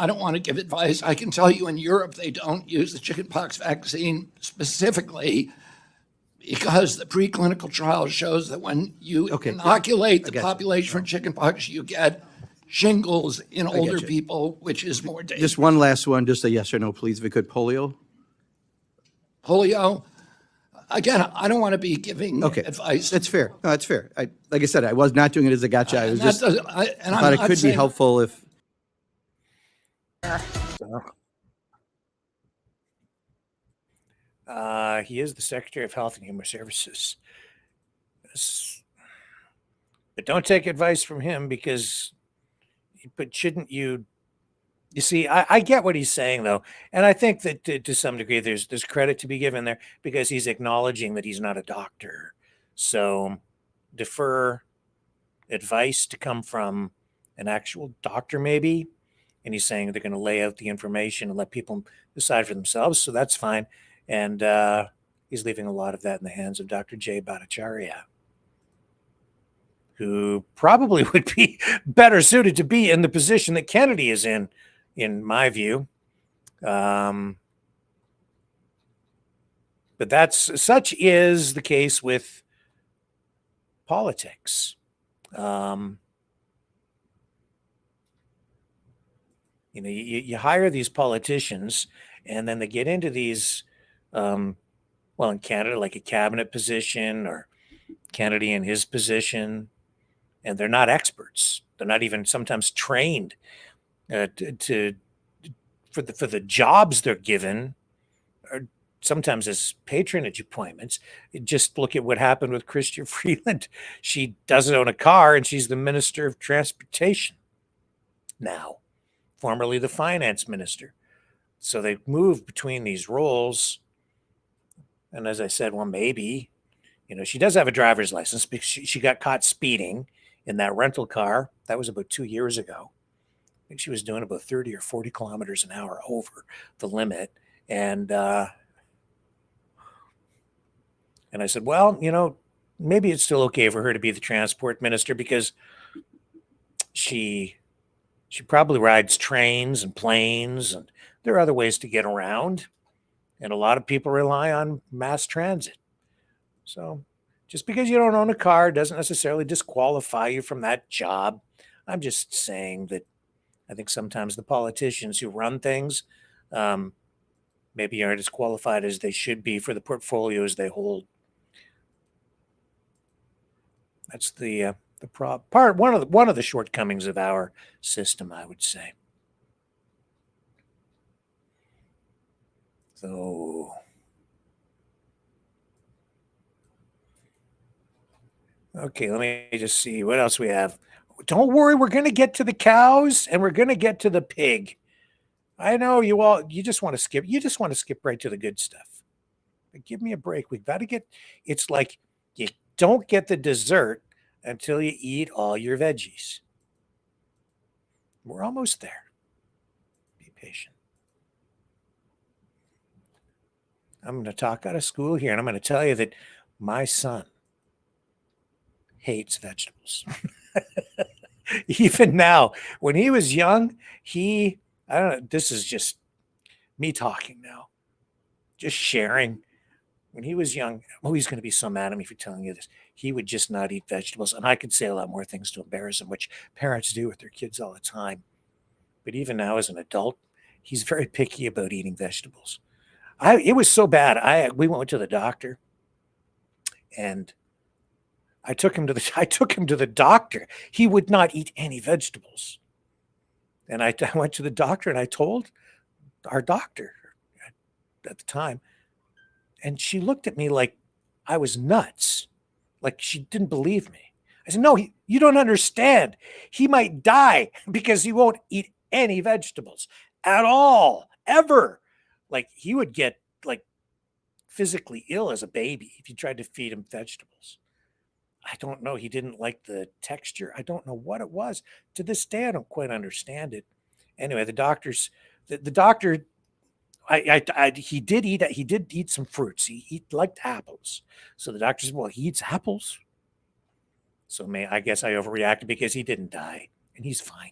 don't want to give advice. I can tell you in Europe, they don't use the chickenpox vaccine specifically because the preclinical trial shows that when you inoculate the population for chickenpox, you get shingles in older people, which is more dangerous. Just one last one, just a yes or no, please, if we could. Polio? Polio? Again, I don't want to be giving advice. That's fair. No, that's fair. Like I said, I was not doing it as a gotcha. I was just, I thought it could be helpful if. He is the Secretary of Health and Human Services. But don't take advice from him because, but shouldn't you? You see, I get what he's saying though, and I think that to some degree there's credit to be given there because he's acknowledging that he's not a doctor. So defer advice to come from an actual doctor maybe, and he's saying they're going to lay out the information and let people decide for themselves. So that's fine, and he's leaving a lot of that in the hands of Dr. Jay Bhattacharya, who probably would be better suited to be in the position that Kennedy is in my view. But such is the case with politics. You hire these politicians and then they get into these, well, in Canada, like a cabinet position or Kennedy in his position, and they're not experts. They're not even sometimes trained for the jobs they're given, or sometimes as patronage appointments. Just look at what happened with Chrystia Freeland. She doesn't own a car, and she's the Minister of Transportation now, formerly the Finance Minister. So they move between these roles. And as I said, well, maybe, she does have a driver's license because she got caught speeding in that rental car. That was about 2 years ago. I think she was doing about 30 or 40 kilometers an hour over the limit. And I said, well, maybe it's still okay for her to be the transport minister because she probably rides trains and planes, and there are other ways to get around. And a lot of people rely on mass transit. So just because you don't own a car doesn't necessarily disqualify you from that job. I'm just saying that I think sometimes the politicians who run things maybe aren't as qualified as they should be for the portfolios they hold. That's the one of the shortcomings of our system, I would say. So okay, let me just see what else we have. Don't worry, we're going to get to the cows and we're going to get to the pig. I know you just want to skip. You just want to skip right to the good stuff. But give me a break. We've got to get, it's like you don't get the dessert until you eat all your veggies. We're almost there. Be patient. I'm going to talk out of school here, and I'm going to tell you that my son hates vegetables. Even now, when he was young, I don't know, this is just me talking now, just sharing. When he was young, he's going to be so mad at me for telling you this. He would just not eat vegetables. And I could say a lot more things to embarrass him, which parents do with their kids all the time. But even now as an adult, he's very picky about eating vegetables. It was so bad. We went to the doctor, and I took him to the doctor. He would not eat any vegetables. And I went to the doctor and I told our doctor at the time, And she looked at me like I was nuts, like she didn't believe me. I said, no, you don't understand. He might die because he won't eat any vegetables at all, ever. Like he would get like physically ill as a baby if you tried to feed him vegetables. I don't know. He didn't like the texture. I don't know what it was. To this day, I don't quite understand it. Anyway, the doctor, he did eat some fruits. He liked apples. So the doctor said, well, he eats apples. So I guess I overreacted because he didn't die and he's fine.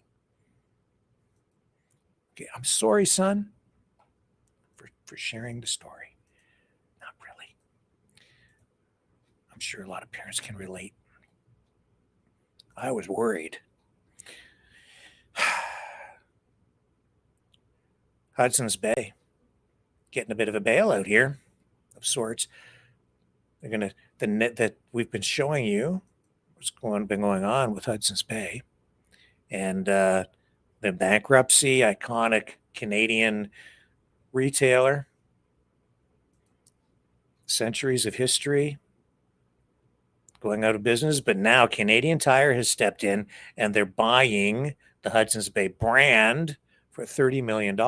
Okay, I'm sorry, son, for sharing the story. Not really. I'm sure a lot of parents can relate. I was worried. Hudson's Bay, getting a bit of a bailout here of sorts. They're gonna the net that we've been showing you what's been going on with Hudson's Bay, and the bankruptcy, iconic Canadian retailer, centuries of history, going out of business. But now Canadian Tire has stepped in and they're buying the Hudson's Bay brand for $30 million.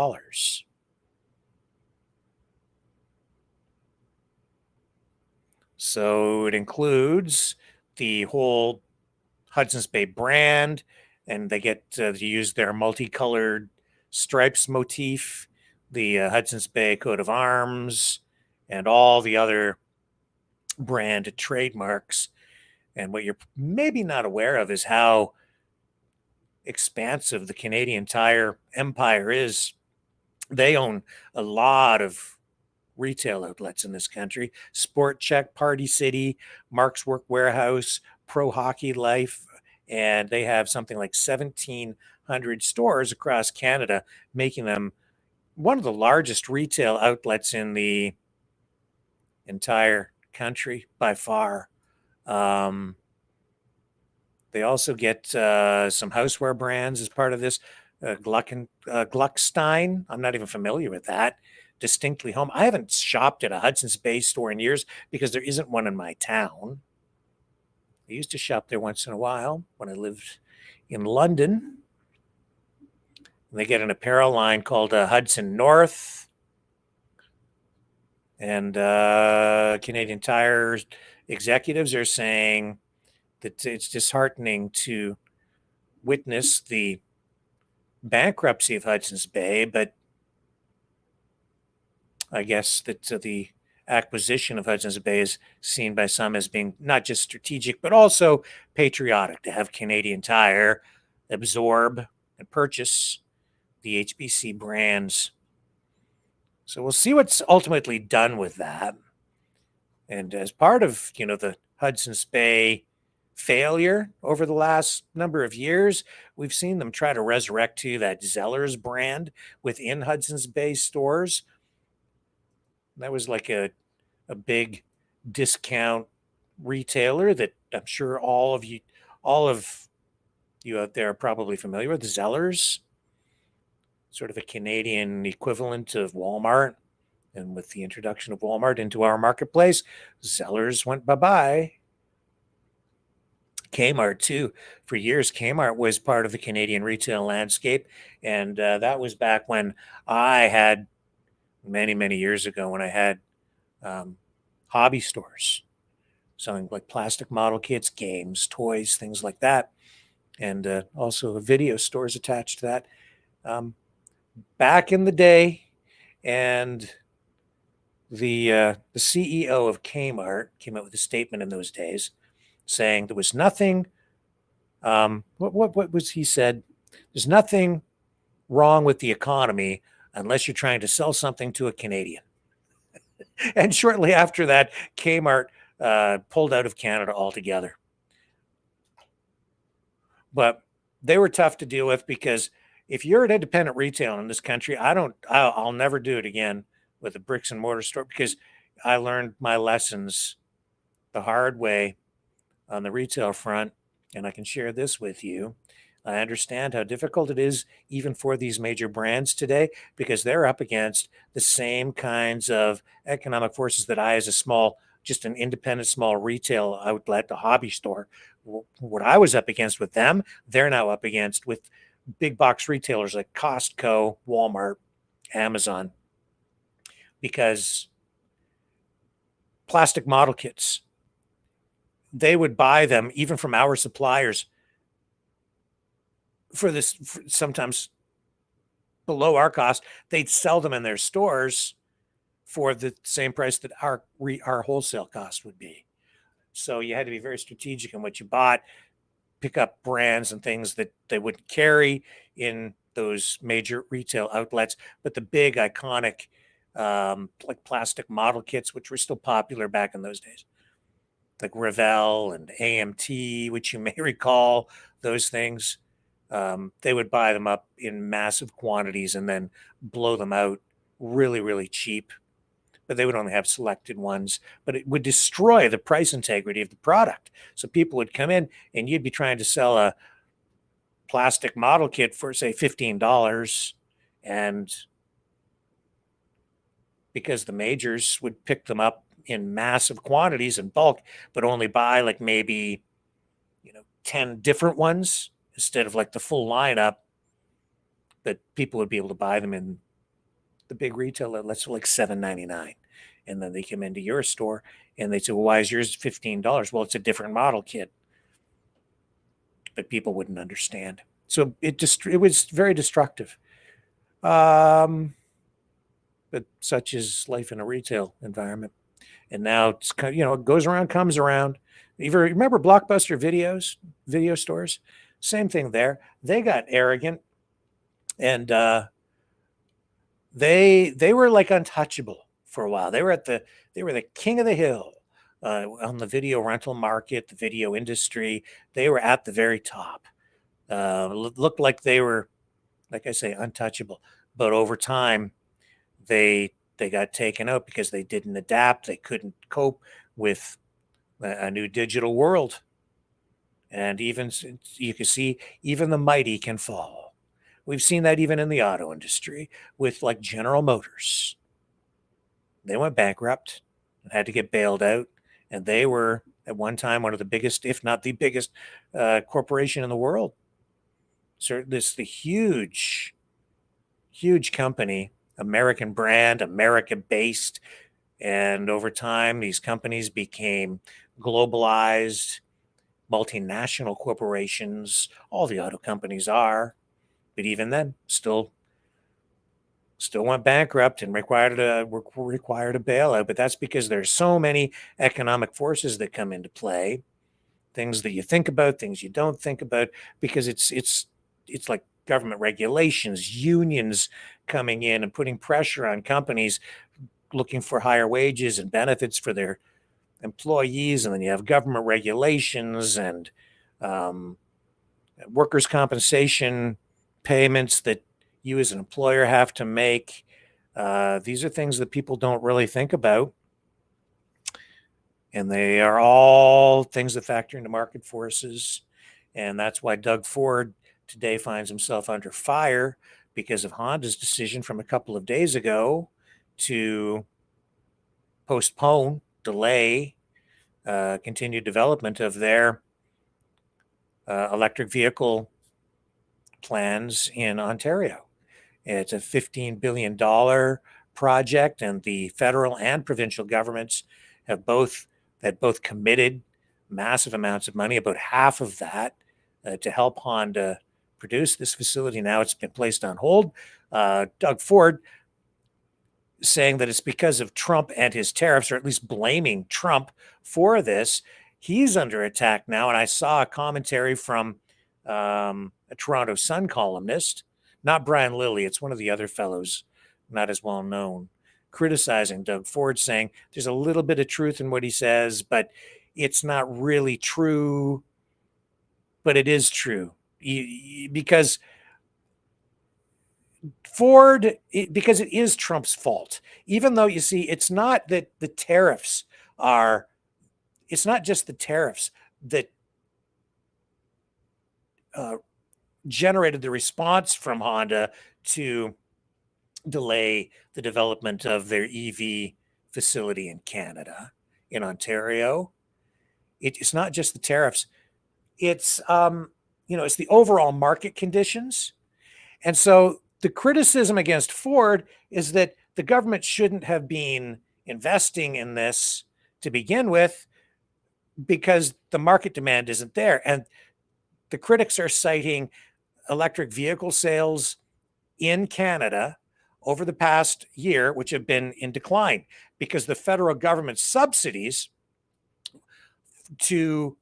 So it includes the whole Hudson's Bay brand, and they get to use their multicolored stripes motif, the Hudson's Bay coat of arms, and all the other brand trademarks. And what you're maybe not aware of is how expansive the Canadian Tire empire is. They own a lot of retail outlets in this country: Sport Check, Party City, Mark's Work Warehouse, Pro Hockey Life, and they have something like 1,700 stores across Canada, making them one of the largest retail outlets in the entire country by far. They also get some houseware brands as part of this. Gluckstein, I'm not even familiar with that. Distinctly Home. I haven't shopped at a Hudson's Bay store in years because there isn't one in my town. I used to shop there once in a while when I lived in London. They get an apparel line called Hudson North. And Canadian Tire executives are saying that it's disheartening to witness the bankruptcy of Hudson's Bay, but I guess that the acquisition of Hudson's Bay is seen by some as being not just strategic, but also patriotic, to have Canadian Tire absorb and purchase the HBC brands. So we'll see what's ultimately done with that. And as part of, the Hudson's Bay failure over the last number of years, we've seen them try to resurrect that Zellers brand within Hudson's Bay stores. That was like a big discount retailer that I'm sure all of you out there are probably familiar with. Zellers, sort of a Canadian equivalent of Walmart. And with the introduction of Walmart into our marketplace, Zellers went bye-bye. Kmart, too. For years, Kmart was part of the Canadian retail landscape. And that was back when I had, many, many years ago, when I had hobby stores selling like plastic model kits, games, toys, things like that. And also the video stores attached to that. Back in the day, and the CEO of Kmart came out with a statement in those days saying there was nothing. What was he said? There's nothing wrong with the economy unless you're trying to sell something to a Canadian. And shortly after that, Kmart pulled out of Canada altogether. But they were tough to deal with because if you're an independent retailer in this country, I'll never do it again with a bricks and mortar store, because I learned my lessons the hard way on the retail front. And I can share this with you. I understand how difficult it is even for these major brands today, because they're up against the same kinds of economic forces that I, as a small, just an independent small retail outlet, a hobby store, what I was up against with them, they're now up against with big box retailers like Costco, Walmart, Amazon, because plastic model kits, they would buy them even from our suppliers for this, sometimes below our cost. They'd sell them in their stores for the same price that our wholesale cost would be. So you had to be very strategic in what you bought, pick up brands and things that they wouldn't carry in those major retail outlets, but the big iconic like plastic model kits, which were still popular back in those days, like Revell and AMT, which you may recall, those things. They would buy them up in massive quantities and then blow them out really, really cheap. But they would only have selected ones, but it would destroy the price integrity of the product. So people would come in and you'd be trying to sell a plastic model kit for, say, $15. And because the majors would pick them up in massive quantities in bulk, but only buy like maybe, 10 different ones instead of like the full lineup, that people would be able to buy them in the big retail outlets for like $7.99. And then they come into your store and they say, well, why is yours $15? Well, it's a different model kit. But people wouldn't understand. So it was very destructive. But such is life in a retail environment. And now it's kind of, it goes around, comes around. You remember Blockbuster video stores? Same thing there. They got arrogant, and they were like untouchable for a while. They were the king of the hill on the video rental market, the video industry. They were at the very top. Looked like they were, like I say, untouchable. But over time, they got taken out because they didn't adapt. They couldn't cope with a new digital world. And even you can see, even the mighty can fall. We've seen that even in the auto industry with like General Motors. They went bankrupt and had to get bailed out. And they were at one time one of the biggest, if not the biggest, corporation in the world. So this the huge company, American brand, America based. And over time, these companies became globalized, multinational corporations. All the auto companies are, but even then, still went bankrupt and required a bailout. But that's because there's so many economic forces that come into play, things that you think about, things you don't think about, because it's like government regulations, unions coming in and putting pressure on companies looking for higher wages and benefits for their employees. And then you have government regulations and workers' compensation payments that you as an employer have to make. These are things that people don't really think about. And they are all things that factor into market forces. And that's why Doug Ford today finds himself under fire because of Honda's decision from a couple of days ago to postpone, delay, continued development of their electric vehicle plans in Ontario. It's a $15 billion project, and the federal and provincial governments have both committed massive amounts of money, about half of that, to help Honda produce this facility. Now it's been placed on hold. Doug Ford saying that it's because of Trump and his tariffs, or at least blaming Trump for this. He's under attack now. And I saw a commentary from a Toronto Sun columnist, not Brian Lilly, it's one of the other fellows, not as well known, criticizing Doug Ford, saying there's a little bit of truth in what he says, but it's not really true. But it is true because because it is Trump's fault. Even though, you see, it's not that the tariffs it's not just the tariffs that generated the response from Honda to delay the development of their EV facility in Canada, in Ontario. It's not just the tariffs. It's it's the overall market conditions. And so the criticism against Ford is that the government shouldn't have been investing in this to begin with because the market demand isn't there. And the critics are citing electric vehicle sales in Canada over the past year, which have been in decline because the federal government subsidies to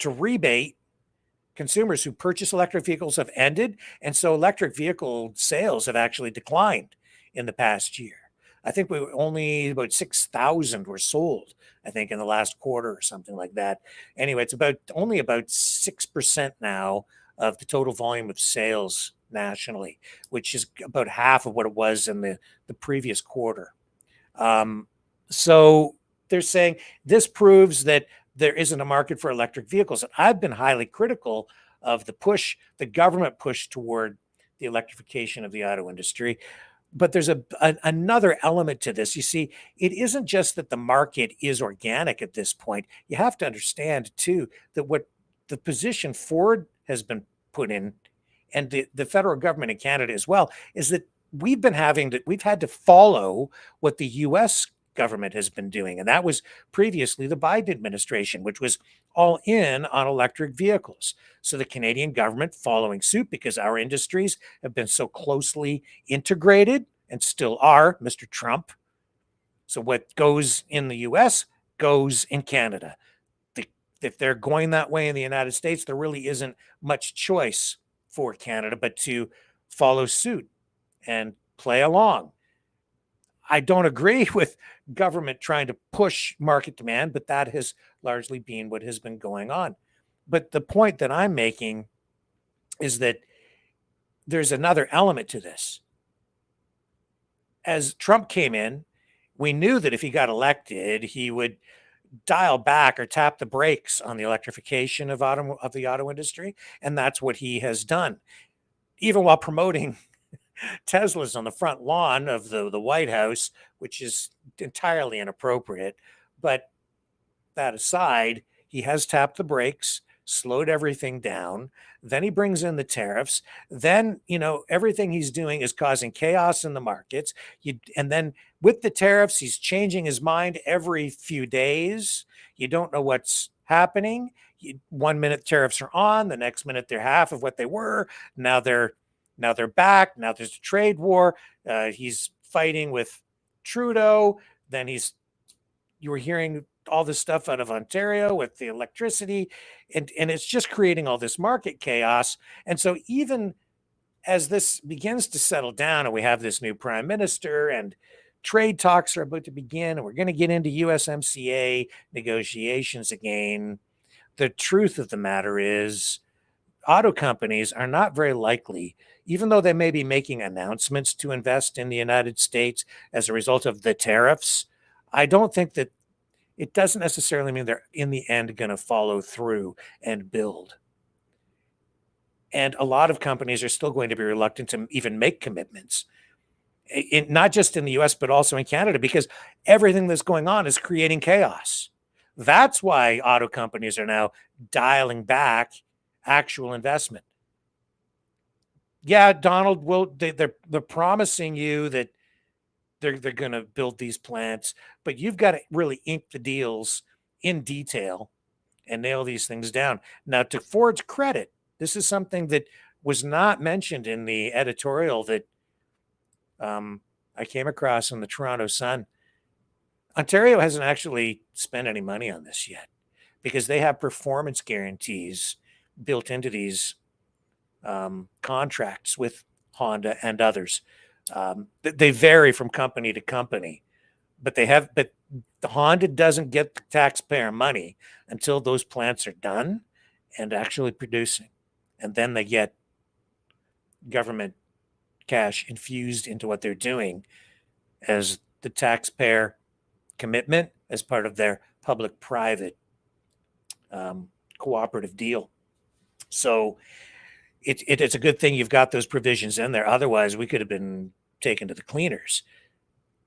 rebate consumers who purchase electric vehicles have ended, and so electric vehicle sales have actually declined in the past year. I think we only about 6,000 were sold, I think, in the last quarter or something like that. Anyway, it's only about 6% now of the total volume of sales nationally, which is about half of what it was in the previous quarter. So they're saying this proves that there isn't a market for electric vehicles. And I've been highly critical of the government push toward the electrification of the auto industry. But there's another element to this. You see, it isn't just that the market is organic at this point. You have to understand, too, that what the position Ford has been put in, and the federal government in Canada as well, is that we've had to follow what the U.S. government has been doing. And that was previously the Biden administration, which was all in on electric vehicles. So the Canadian government following suit because our industries have been so closely integrated and still are, Mr. Trump. So what goes in the US goes in Canada. If they're going that way in the United States, there really isn't much choice for Canada but to follow suit and play along. I don't agree with government trying to push market demand, but that has largely been what has been going on. But the point that I'm making is that there's another element to this. As Trump came in, we knew that if he got elected, he would dial back or tap the brakes on the electrification of the auto industry, and that's what he has done, even while promoting Teslas on the front lawn of the White House, which is entirely inappropriate. But that aside, he has tapped the brakes, slowed everything down. Then he brings in the tariffs. Then, everything he's doing is causing chaos in the markets. And then with the tariffs, he's changing his mind every few days. You don't know what's happening. 1 minute tariffs are on, the next minute they're half of what they were. Now they're back. Now there's a trade war. He's fighting with Trudeau. Then you were hearing all this stuff out of Ontario with the electricity, and it's just creating all this market chaos. And so even as this begins to settle down and we have this new prime minister and trade talks are about to begin and we're going to get into USMCA negotiations again, the truth of the matter is auto companies are not very likely, even though they may be making announcements to invest in the United States as a result of the tariffs. I don't think that it doesn't necessarily mean they're in the end going to follow through and build. And a lot of companies are still going to be reluctant to even make commitments, not just in the US, but also in Canada, because everything that's going on is creating chaos. That's why auto companies are now dialing back actual investment. Yeah, Donald, they're promising you that they're going to build these plants, but you've got to really ink the deals in detail and nail these things down. Now, to Ford's credit, this is something that was not mentioned in the editorial that I came across in the Toronto Sun. Ontario hasn't actually spent any money on this yet because they have performance guarantees built into these contracts with Honda and others. They vary from company to company, but the Honda doesn't get the taxpayer money until those plants are done and actually producing. And then they get government cash infused into what they're doing as the taxpayer commitment as part of their public-private cooperative deal. So it's a good thing you've got those provisions in there. Otherwise, we could have been taken to the cleaners.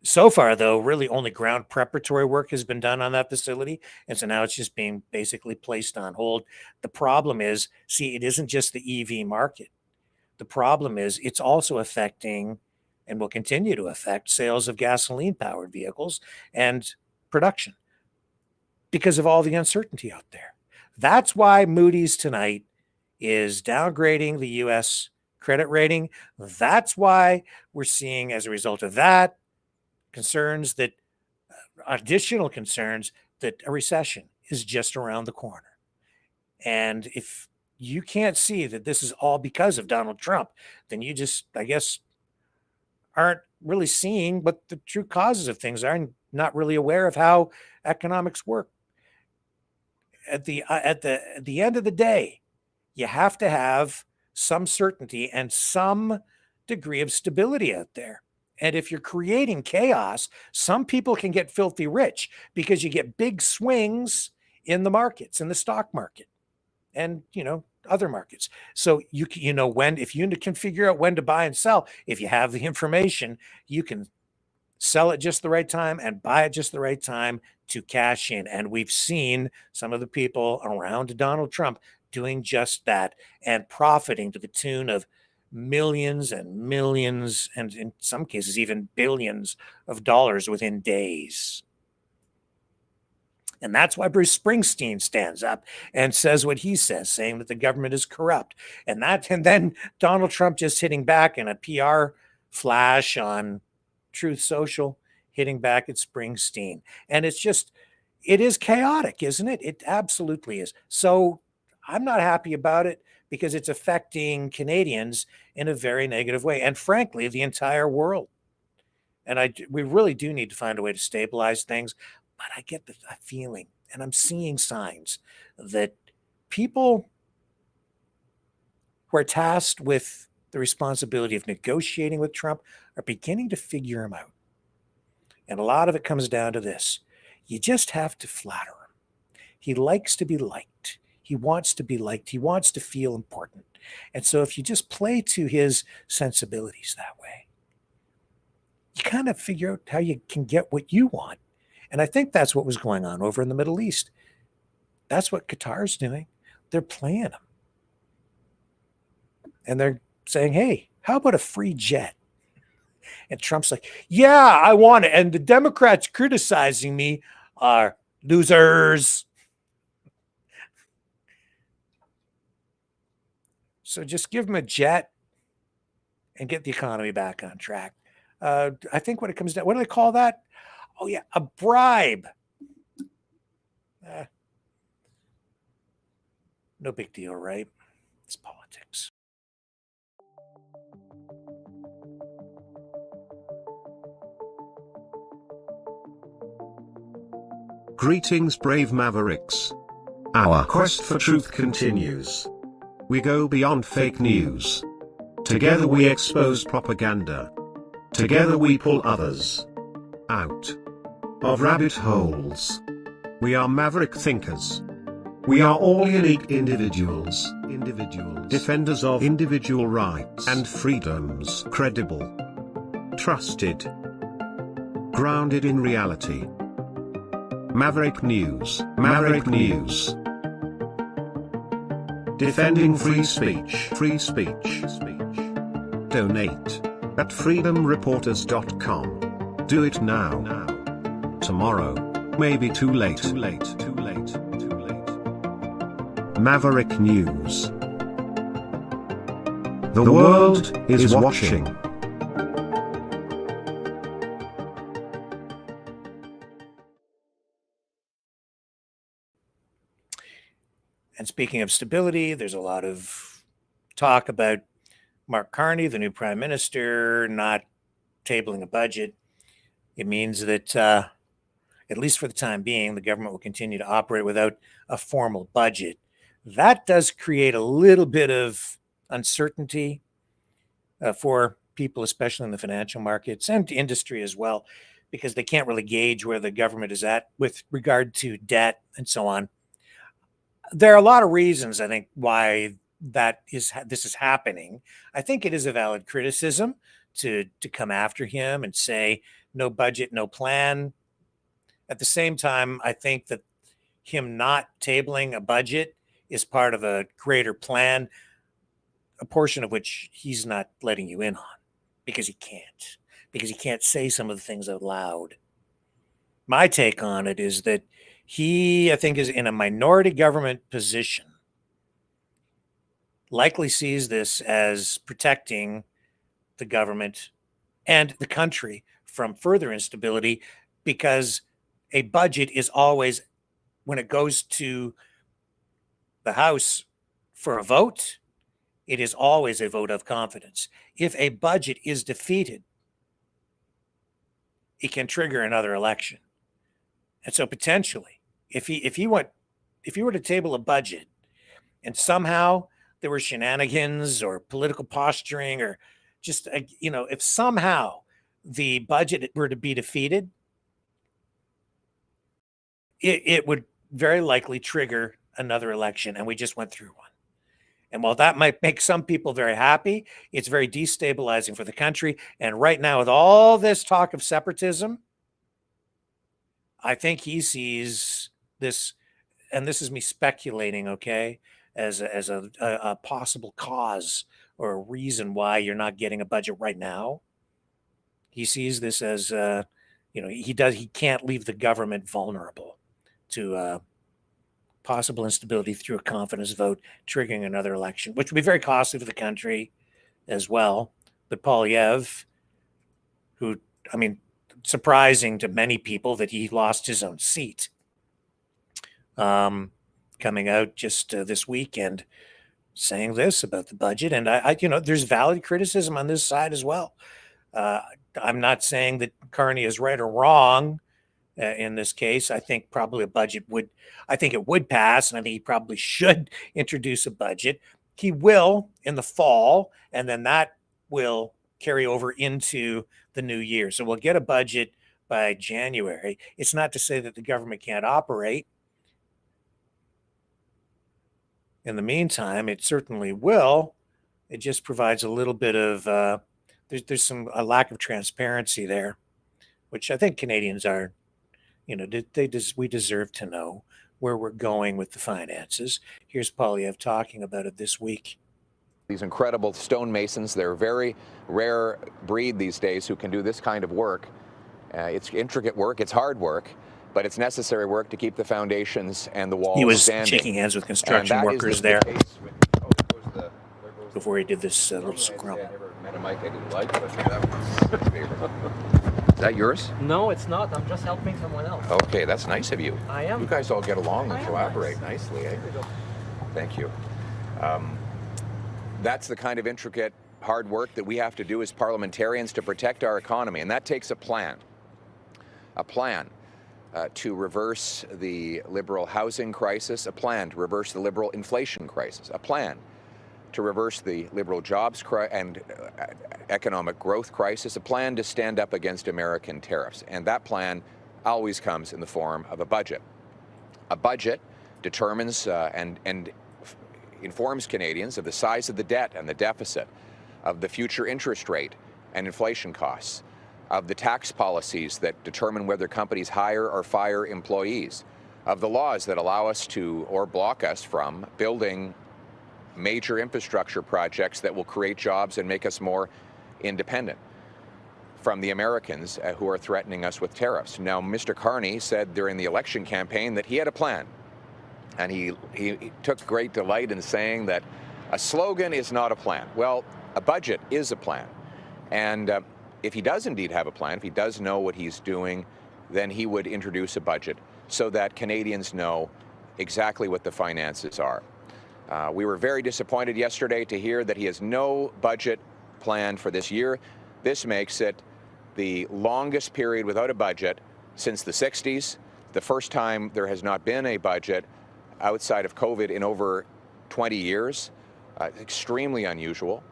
So far, though, really only ground preparatory work has been done on that facility. And so now it's just being basically placed on hold. The problem is, see, it isn't just the EV market. The problem is it's also affecting and will continue to affect sales of gasoline powered vehicles and production because of all the uncertainty out there. That's why Moody's tonight is downgrading the US credit rating. That's why we're seeing, as a result of that, additional concerns that a recession is just around the corner. And if you can't see that this is all because of Donald Trump, then you just, I guess, aren't really seeing what the true causes of things are and not really aware of how economics work. At the end of the day, you have to have some certainty and some degree of stability out there. And if you're creating chaos, some people can get filthy rich because you get big swings in the markets, in the stock market, and other markets. So if you can figure out when to buy and sell, if you have the information, you can sell at just the right time and buy at just the right time to cash in. And we've seen some of the people around Donald Trump doing just that and profiting to the tune of millions and millions, and in some cases even billions of dollars within days. And that's why Bruce Springsteen stands up and says what he says, saying that the government is corrupt. And then Donald Trump just hitting back in a PR flash on Truth Social, hitting back at Springsteen. And it is chaotic, isn't it? It absolutely is. So I'm not happy about it because it's affecting Canadians in a very negative way. And frankly, the entire world. And we really do need to find a way to stabilize things. But I get the feeling, and I'm seeing signs that people who are tasked with the responsibility of negotiating with Trump are beginning to figure him out. And a lot of it comes down to this. You just have to flatter him. He likes to be liked. He wants to be liked. He wants to feel important. And so if you just play to his sensibilities that way, you kind of figure out how you can get what you want. And I think that's what was going on over in the Middle East. That's what Qatar's doing. They're playing them. And they're saying, hey, how about a free jet? And Trump's like, yeah, I want it. And the Democrats criticizing me are losers. So just give them a jet and get the economy back on track. I think when it comes down, what do they call that? Oh, yeah, a bribe. No big deal, right? It's politics. Greetings, brave Mavericks. Our quest for truth continues. We go beyond fake news. Together we expose propaganda. Together we pull others out of rabbit holes. We are maverick thinkers. We are all unique individuals, defenders of individual rights and freedoms, credible, trusted, grounded in reality. Maverick News, Maverick News. Defending free speech, Donate at freedomreporters.com. Do it now. Tomorrow may be too late. Maverick News. The world is watching. And speaking of stability, there's a lot of talk about Mark Carney, the new prime minister, not tabling a budget. It means that, at least for the time being, the government will continue to operate without a formal budget. That does create a little bit of uncertainty for people, especially in the financial markets and industry as well, because they can't really gauge where the government is at with regard to debt and so on. There are a lot of reasons, I think, why this is happening. I think it is a valid criticism to come after him and say no budget, no plan. At the same time, I think that him not tabling a budget is part of a greater plan, a portion of which he's not letting you in on because he can't say some of the things out loud. My take on it is that he, I think, is in a minority government position, likely sees this as protecting the government and the country from further instability, because a budget is always, when it goes to the House for a vote, it is always a vote of confidence. If a budget is defeated, it can trigger another election. And so potentially, if he were to table a budget and somehow there were shenanigans or political posturing or just, if somehow the budget were to be defeated, it would very likely trigger another election. And we just went through one. And while that might make some people very happy, it's very destabilizing for the country. And right now, with all this talk of separatism, I think he sees this, and this is me speculating, okay, as a possible cause or a reason why you're not getting a budget right now. He sees this as, he can't leave the government vulnerable to possible instability through a confidence vote, triggering another election, which would be very costly for the country as well. But Polyev, who, surprising to many people that he lost his own seat, coming out just this weekend saying this about the budget. And I there's valid criticism on this side as well. I'm not saying that Carney is right or wrong in this case. I think probably it would pass, and I think he probably should introduce a budget. He will in the fall, and then that will carry over into the new year. So we'll get a budget by January. It's not to say that the government can't operate. In the meantime, it certainly will. It just provides a little bit of there's a lack of transparency there, which I think Canadians are, we deserve to know where we're going with the finances. Here's Polyev talking about it this week. These incredible stonemasons, they're a very rare breed these days who can do this kind of work. It's intricate work, it's hard work, but it's necessary work to keep the foundations and the walls standing. He was standing. Shaking hands with construction workers there before he did this little scrum. I never met a mic I didn't like, but is that yours? No, it's not. I'm just helping someone else. Okay, that's nice of you. I am. You guys all get along and collaborate nicely, eh? Thank you. That's the kind of intricate, hard work that we have to do as parliamentarians to protect our economy, and that takes a plan. A plan to reverse the Liberal housing crisis, a plan to reverse the Liberal inflation crisis, a plan to reverse the Liberal jobs and economic growth crisis, a plan to stand up against American tariffs. And that plan always comes in the form of a budget. A budget determines and informs Canadians of the size of the debt and the deficit, of the future interest rate and inflation costs, of the tax policies that determine whether companies hire or fire employees, of the laws that allow us to or block us from building major infrastructure projects that will create jobs and make us more independent from the Americans who are threatening us with tariffs. Now, Mr. Carney said during the election campaign that he had a plan. And he took great delight in saying that a slogan is not a plan. Well, a budget is a plan. And if he does indeed have a plan, if he does know what he's doing, then he would introduce a budget so that Canadians know exactly what the finances are. We were very disappointed yesterday to hear that he has no budget plan for this year. This makes it the longest period without a budget since the 60s, the first time there has not been a budget outside of COVID in over 20 years. Extremely unusual.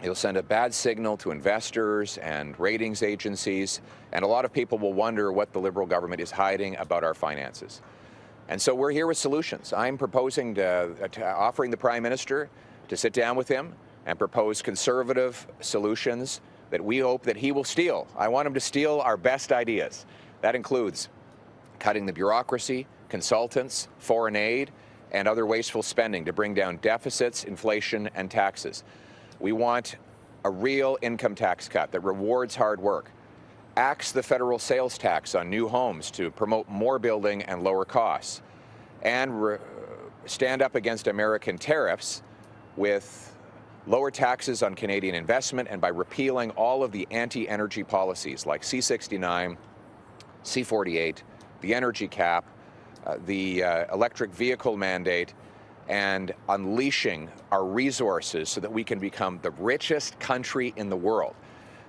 It'll send a bad signal to investors and ratings agencies, and a lot of people will wonder what the Liberal government is hiding about our finances. And so we're here with solutions. I'm proposing offering the Prime Minister to sit down with him and propose conservative solutions that we hope that he will steal. I want him to steal our best ideas. That includes cutting the bureaucracy, consultants, foreign aid, and other wasteful spending to bring down deficits, inflation, and taxes. We want a real income tax cut that rewards hard work, axe the federal sales tax on new homes to promote more building and lower costs, and stand up against American tariffs with lower taxes on Canadian investment and by repealing all of the anti-energy policies like C-69, C-48, the energy cap, the electric vehicle mandate, and unleashing our resources so that we can become the richest country in the world.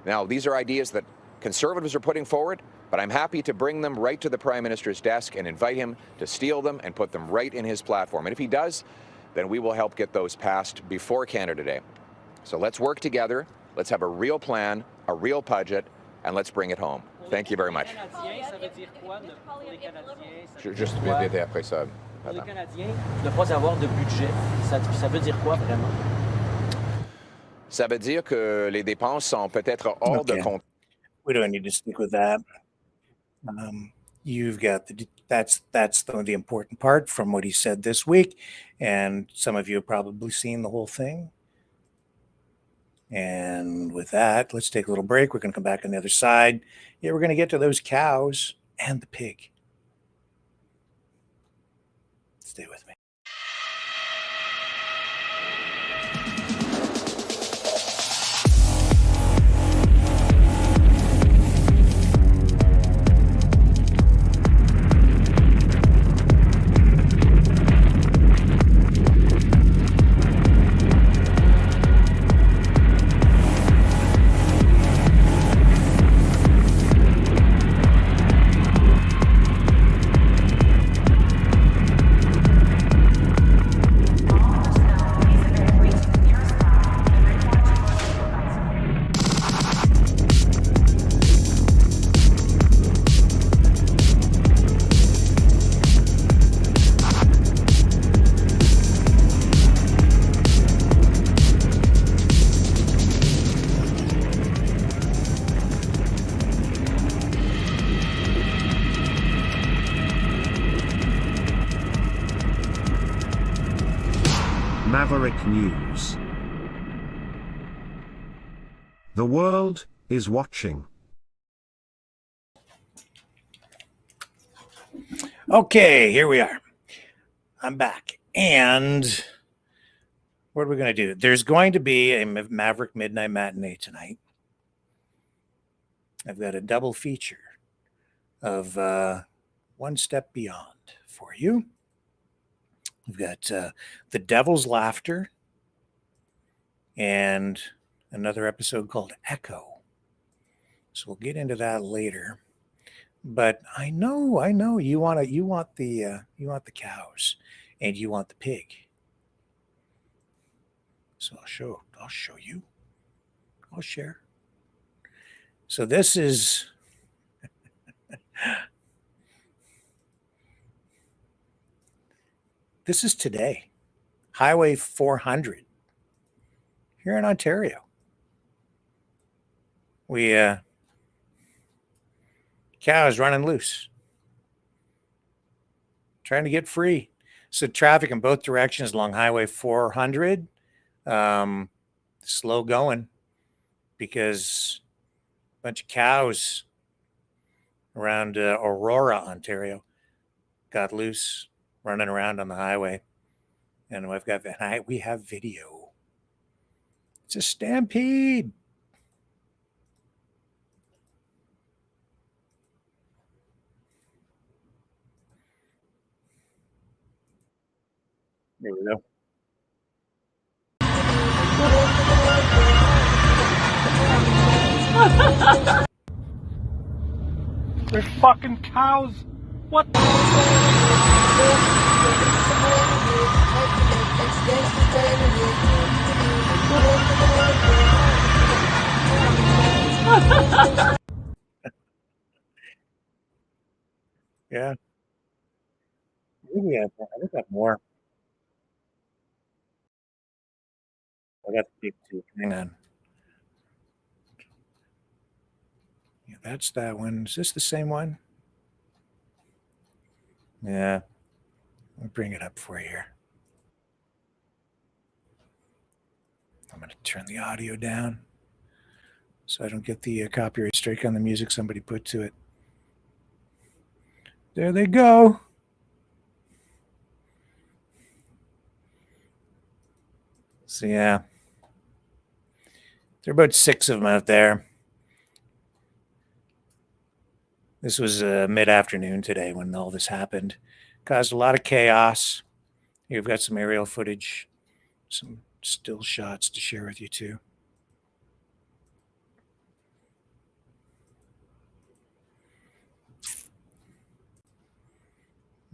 Now, these are ideas that conservatives are putting forward, but I'm happy to bring them right to the Prime Minister's desk and invite him to steal them and put them right in his platform. And if he does, then we will help get those passed before Canada Day. So let's work together, let's have a real plan, a real budget, and let's bring it home. Thank you very much. Juste m'aider après ça. Pour les Canadiens, ne pas avoir de budget, ça veut dire quoi vraiment? Ça veut dire que les dépenses sont peut-être hors de compte. We don't need to stick with that. You've got that's the important part from what he said this week, and some of you have probably seen the whole thing. And with that, let's take a little break. We're going to come back on the other side. Yeah, we're going to get to those cows and the pig. Stay with me. Maverick News. The world is watching. Okay, here we are. I'm back. And what are we going to do? There's going to be a Maverick Midnight Matinee tonight. I've got a double feature of One Step Beyond for you. We've got The Devil's Laughter and another episode called Echo. So we'll get into that later. But I know you want the cows and you want the pig. So I'll show you. I'll share. So this is this is today. Highway 400 here in Ontario. We cows running loose, trying to get free. So traffic in both directions along Highway 400, slow going because a bunch of cows around Aurora, Ontario, got loose, running around on the highway, and we have video. It's a stampede. There we go. There's fucking cows. What? Yeah. I think we have more. I got the big too. Hang on. Yeah, that's that one. Is this the same one? Yeah. I'll bring it up for you here. I'm going to turn the audio down so I don't get the copyright strike on the music somebody put to it. There they go. So, yeah. There are about 6 of them out there. This was mid-afternoon today when all this happened. Caused a lot of chaos. Here we've got some aerial footage, some still shots to share with you too.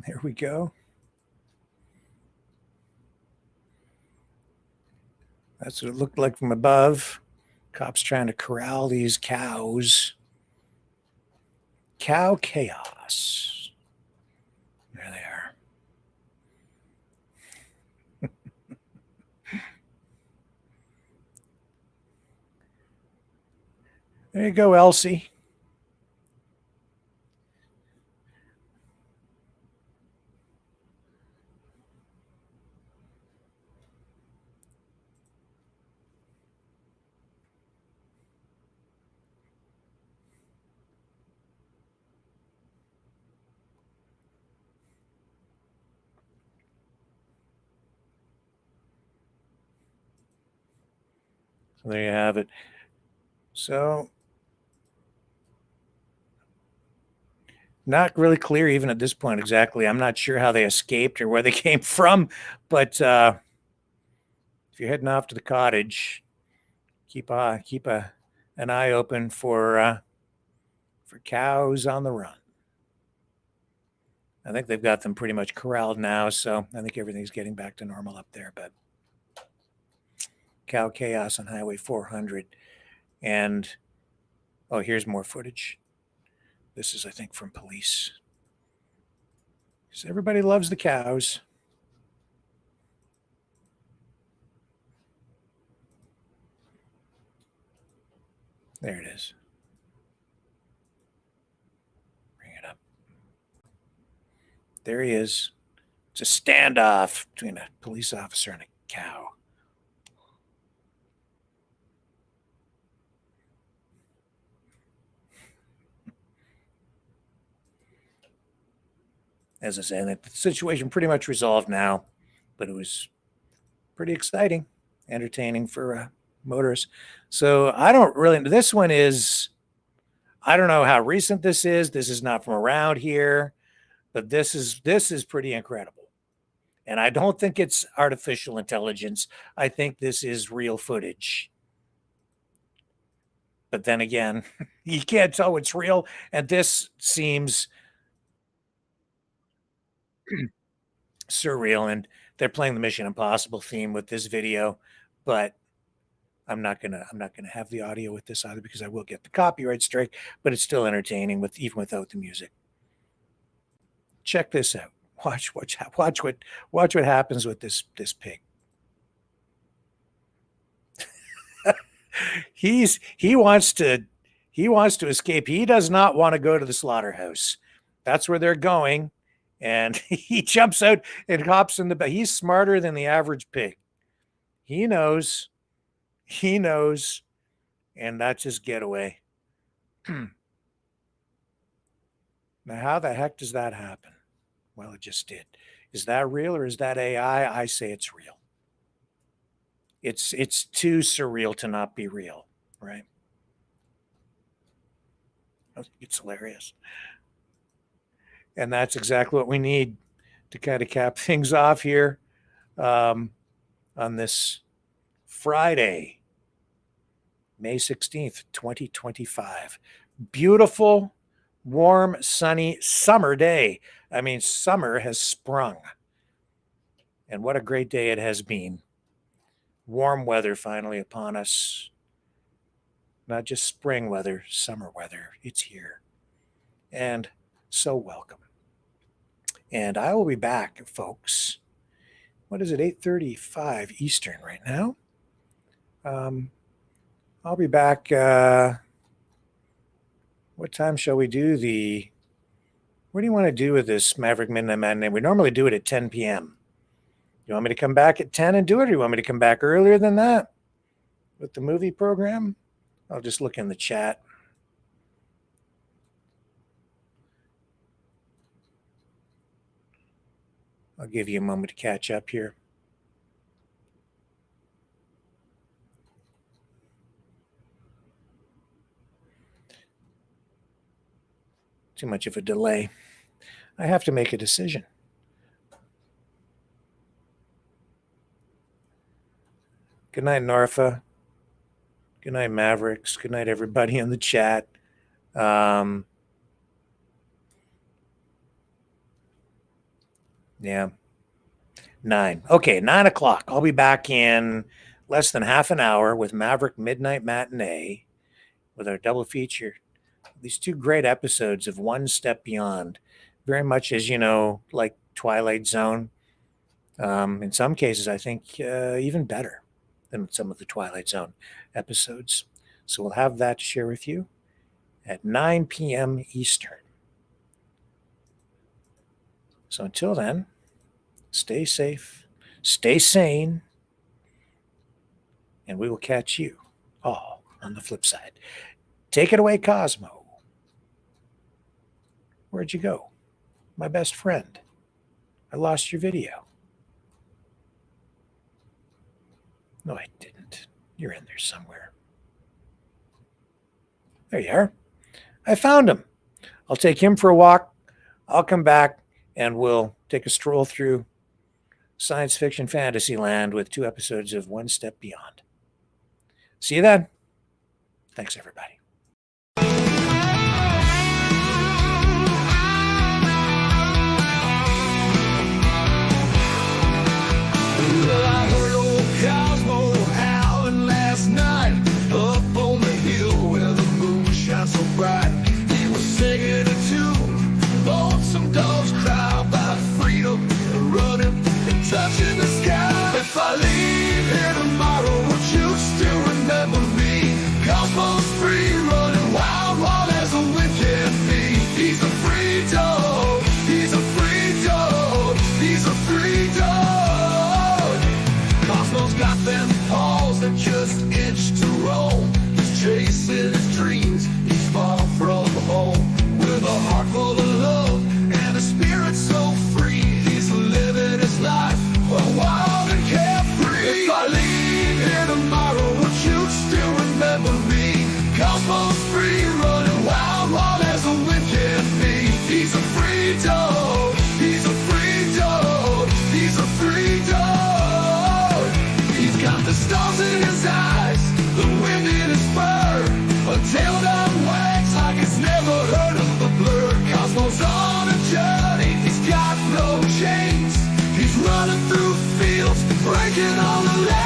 There we go. That's what it looked like from above. Cops trying to corral these cows. Cow chaos. There they are. There you go, Elsie. So there you have it. So not really clear even at this point exactly. I'm not sure how they escaped or where they came from, but if you're heading off to the cottage, keep an eye open for cows on the run. I think they've got them pretty much corralled now, so I think everything's getting back to normal up there. But cow chaos on Highway 400, and oh, here's more footage. This is, I think, from police. Because everybody loves the cows. There it is. Bring it up. There he is. It's a standoff between a police officer and a cow. As I said, the situation pretty much resolved now, but it was pretty exciting, entertaining for motorists. So I don't really, this one is, I don't know how recent this is. This is not from around here, but this is pretty incredible. And I don't think it's artificial intelligence. I think this is real footage. But then again, you can't tell it's real. And this seems surreal. And they're playing the Mission Impossible theme with this video, but I'm not gonna have the audio with this either because I will get the copyright strike. But it's still entertaining even without the music. Check this out. Watch what happens with this pig. He wants to escape. He does not want to go to the slaughterhouse. That's where they're going, and he jumps out and hops in the back. He's smarter than the average pig. He knows, and that's his getaway. Now, how the heck does that happen? Well, it just did. Is that real or is that AI? I say it's real. It's too surreal to not be real, right? It's hilarious. And that's exactly what we need to kind of cap things off here on this Friday, May 16th, 2025. Beautiful, warm, sunny summer day. I mean, summer has sprung. And what a great day it has been. Warm weather finally upon us. Not just spring weather, summer weather. It's here. And so welcome. And I will be back, folks. What is it, 8:35 Eastern right now? I'll be back. What time shall we do what do you want to do with this Maverick Midnight Matinee? We normally do it at 10 p.m. You want me to come back at 10 and do it, or do you want me to come back earlier than that with the movie program? I'll just look in the chat. I'll give you a moment to catch up here. Too much of a delay. I have to make a decision. Good night, Norfa. Good night, Mavericks. Good night, everybody in the chat. Yeah. 9. Okay, 9 o'clock. I'll be back in less than half an hour with Maverick Midnight Matinee with our double feature. These 2 great episodes of One Step Beyond, very much as, like Twilight Zone. In some cases, I think even better than some of the Twilight Zone episodes. So we'll have that to share with you at 9 p.m. Eastern. So until then, stay safe, stay sane, and we will catch you all on the flip side. Take it away, Cosmo. Where'd you go? My best friend. I lost your video. No, I didn't. You're in there somewhere. There you are. I found him. I'll take him for a walk. I'll come back and we'll take a stroll through science fiction fantasy land with 2 episodes of One Step Beyond. See you then. Thanks, everybody. Well, I heard old Cosmo howling last night up on the hill where the moon shines so bright. He was singing a tune, lonesome dogs cry about freedom, running and touching the sky. If I leave here tomorrow, would you still remember me? Cosmo's free, running wild, wild as the wind can be. He's a free dog, he's a free dog, he's a free dog. Cosmo's got them paws that just itch to roam. He's chasing his dreams, he's far from home. With a heart full of love and a spirit so free, he's living his life wild and carefree. If I leave here tomorrow, would you still remember me? Cosmo's free, running wild, wild as the wind can be. He's a free dog, he's a free dog, he's a free dog. He's got the stars in his eyes, the wind in his fur, a tail that wags like it's never heard of a blur. Cosmo's on a journey, he's got no chains, he's running through fields, breaking all the lanes.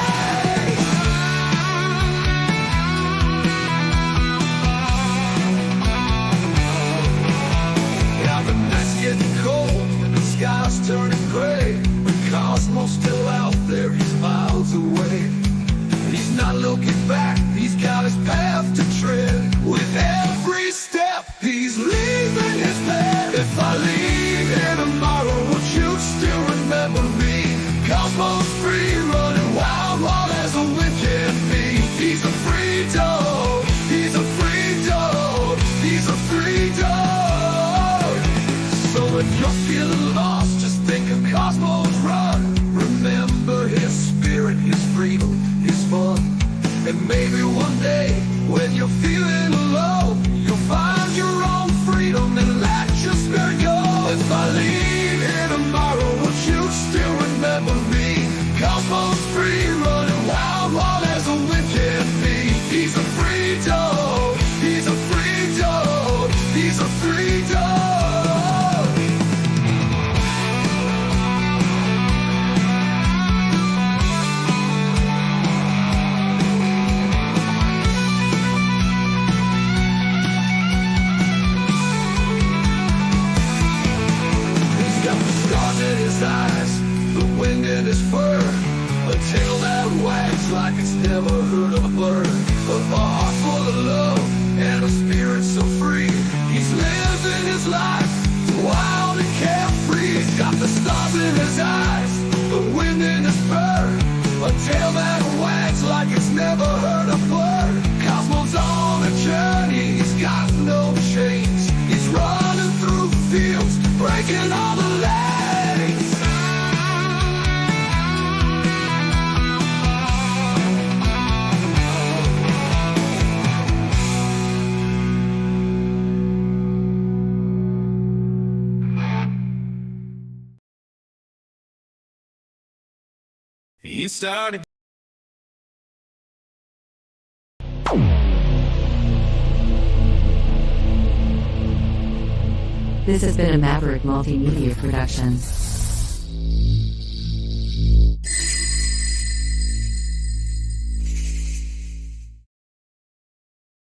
Now the night's getting cold and the sky's turning gray, but Cosmo's still out there, he's miles away. He's not looking back, he's got his path to tread. With every step, he's leaving his path. If I leave here tomorrow, would you still remember me? Cosmo's free, running wild, wild as the wind can be. He's a free dog, he's a free dog, he's a free dog. So if you're feeling lost, just think of Cosmo's run. Remember his spirit, his freedom, his fun. And maybe one day, when you're feeling low, you'll find your own freedom and let your spirit go. If I leave here tomorrow, would you still remember me? Cosmo's free, running wild, wild as the wind can be. He's a free dog, he's a free dog, he's a free dog. He's got the stars in his eyes, the wind in his fur, a tail that wags like it's never heard It started. This has been a Maverick Multimedia production.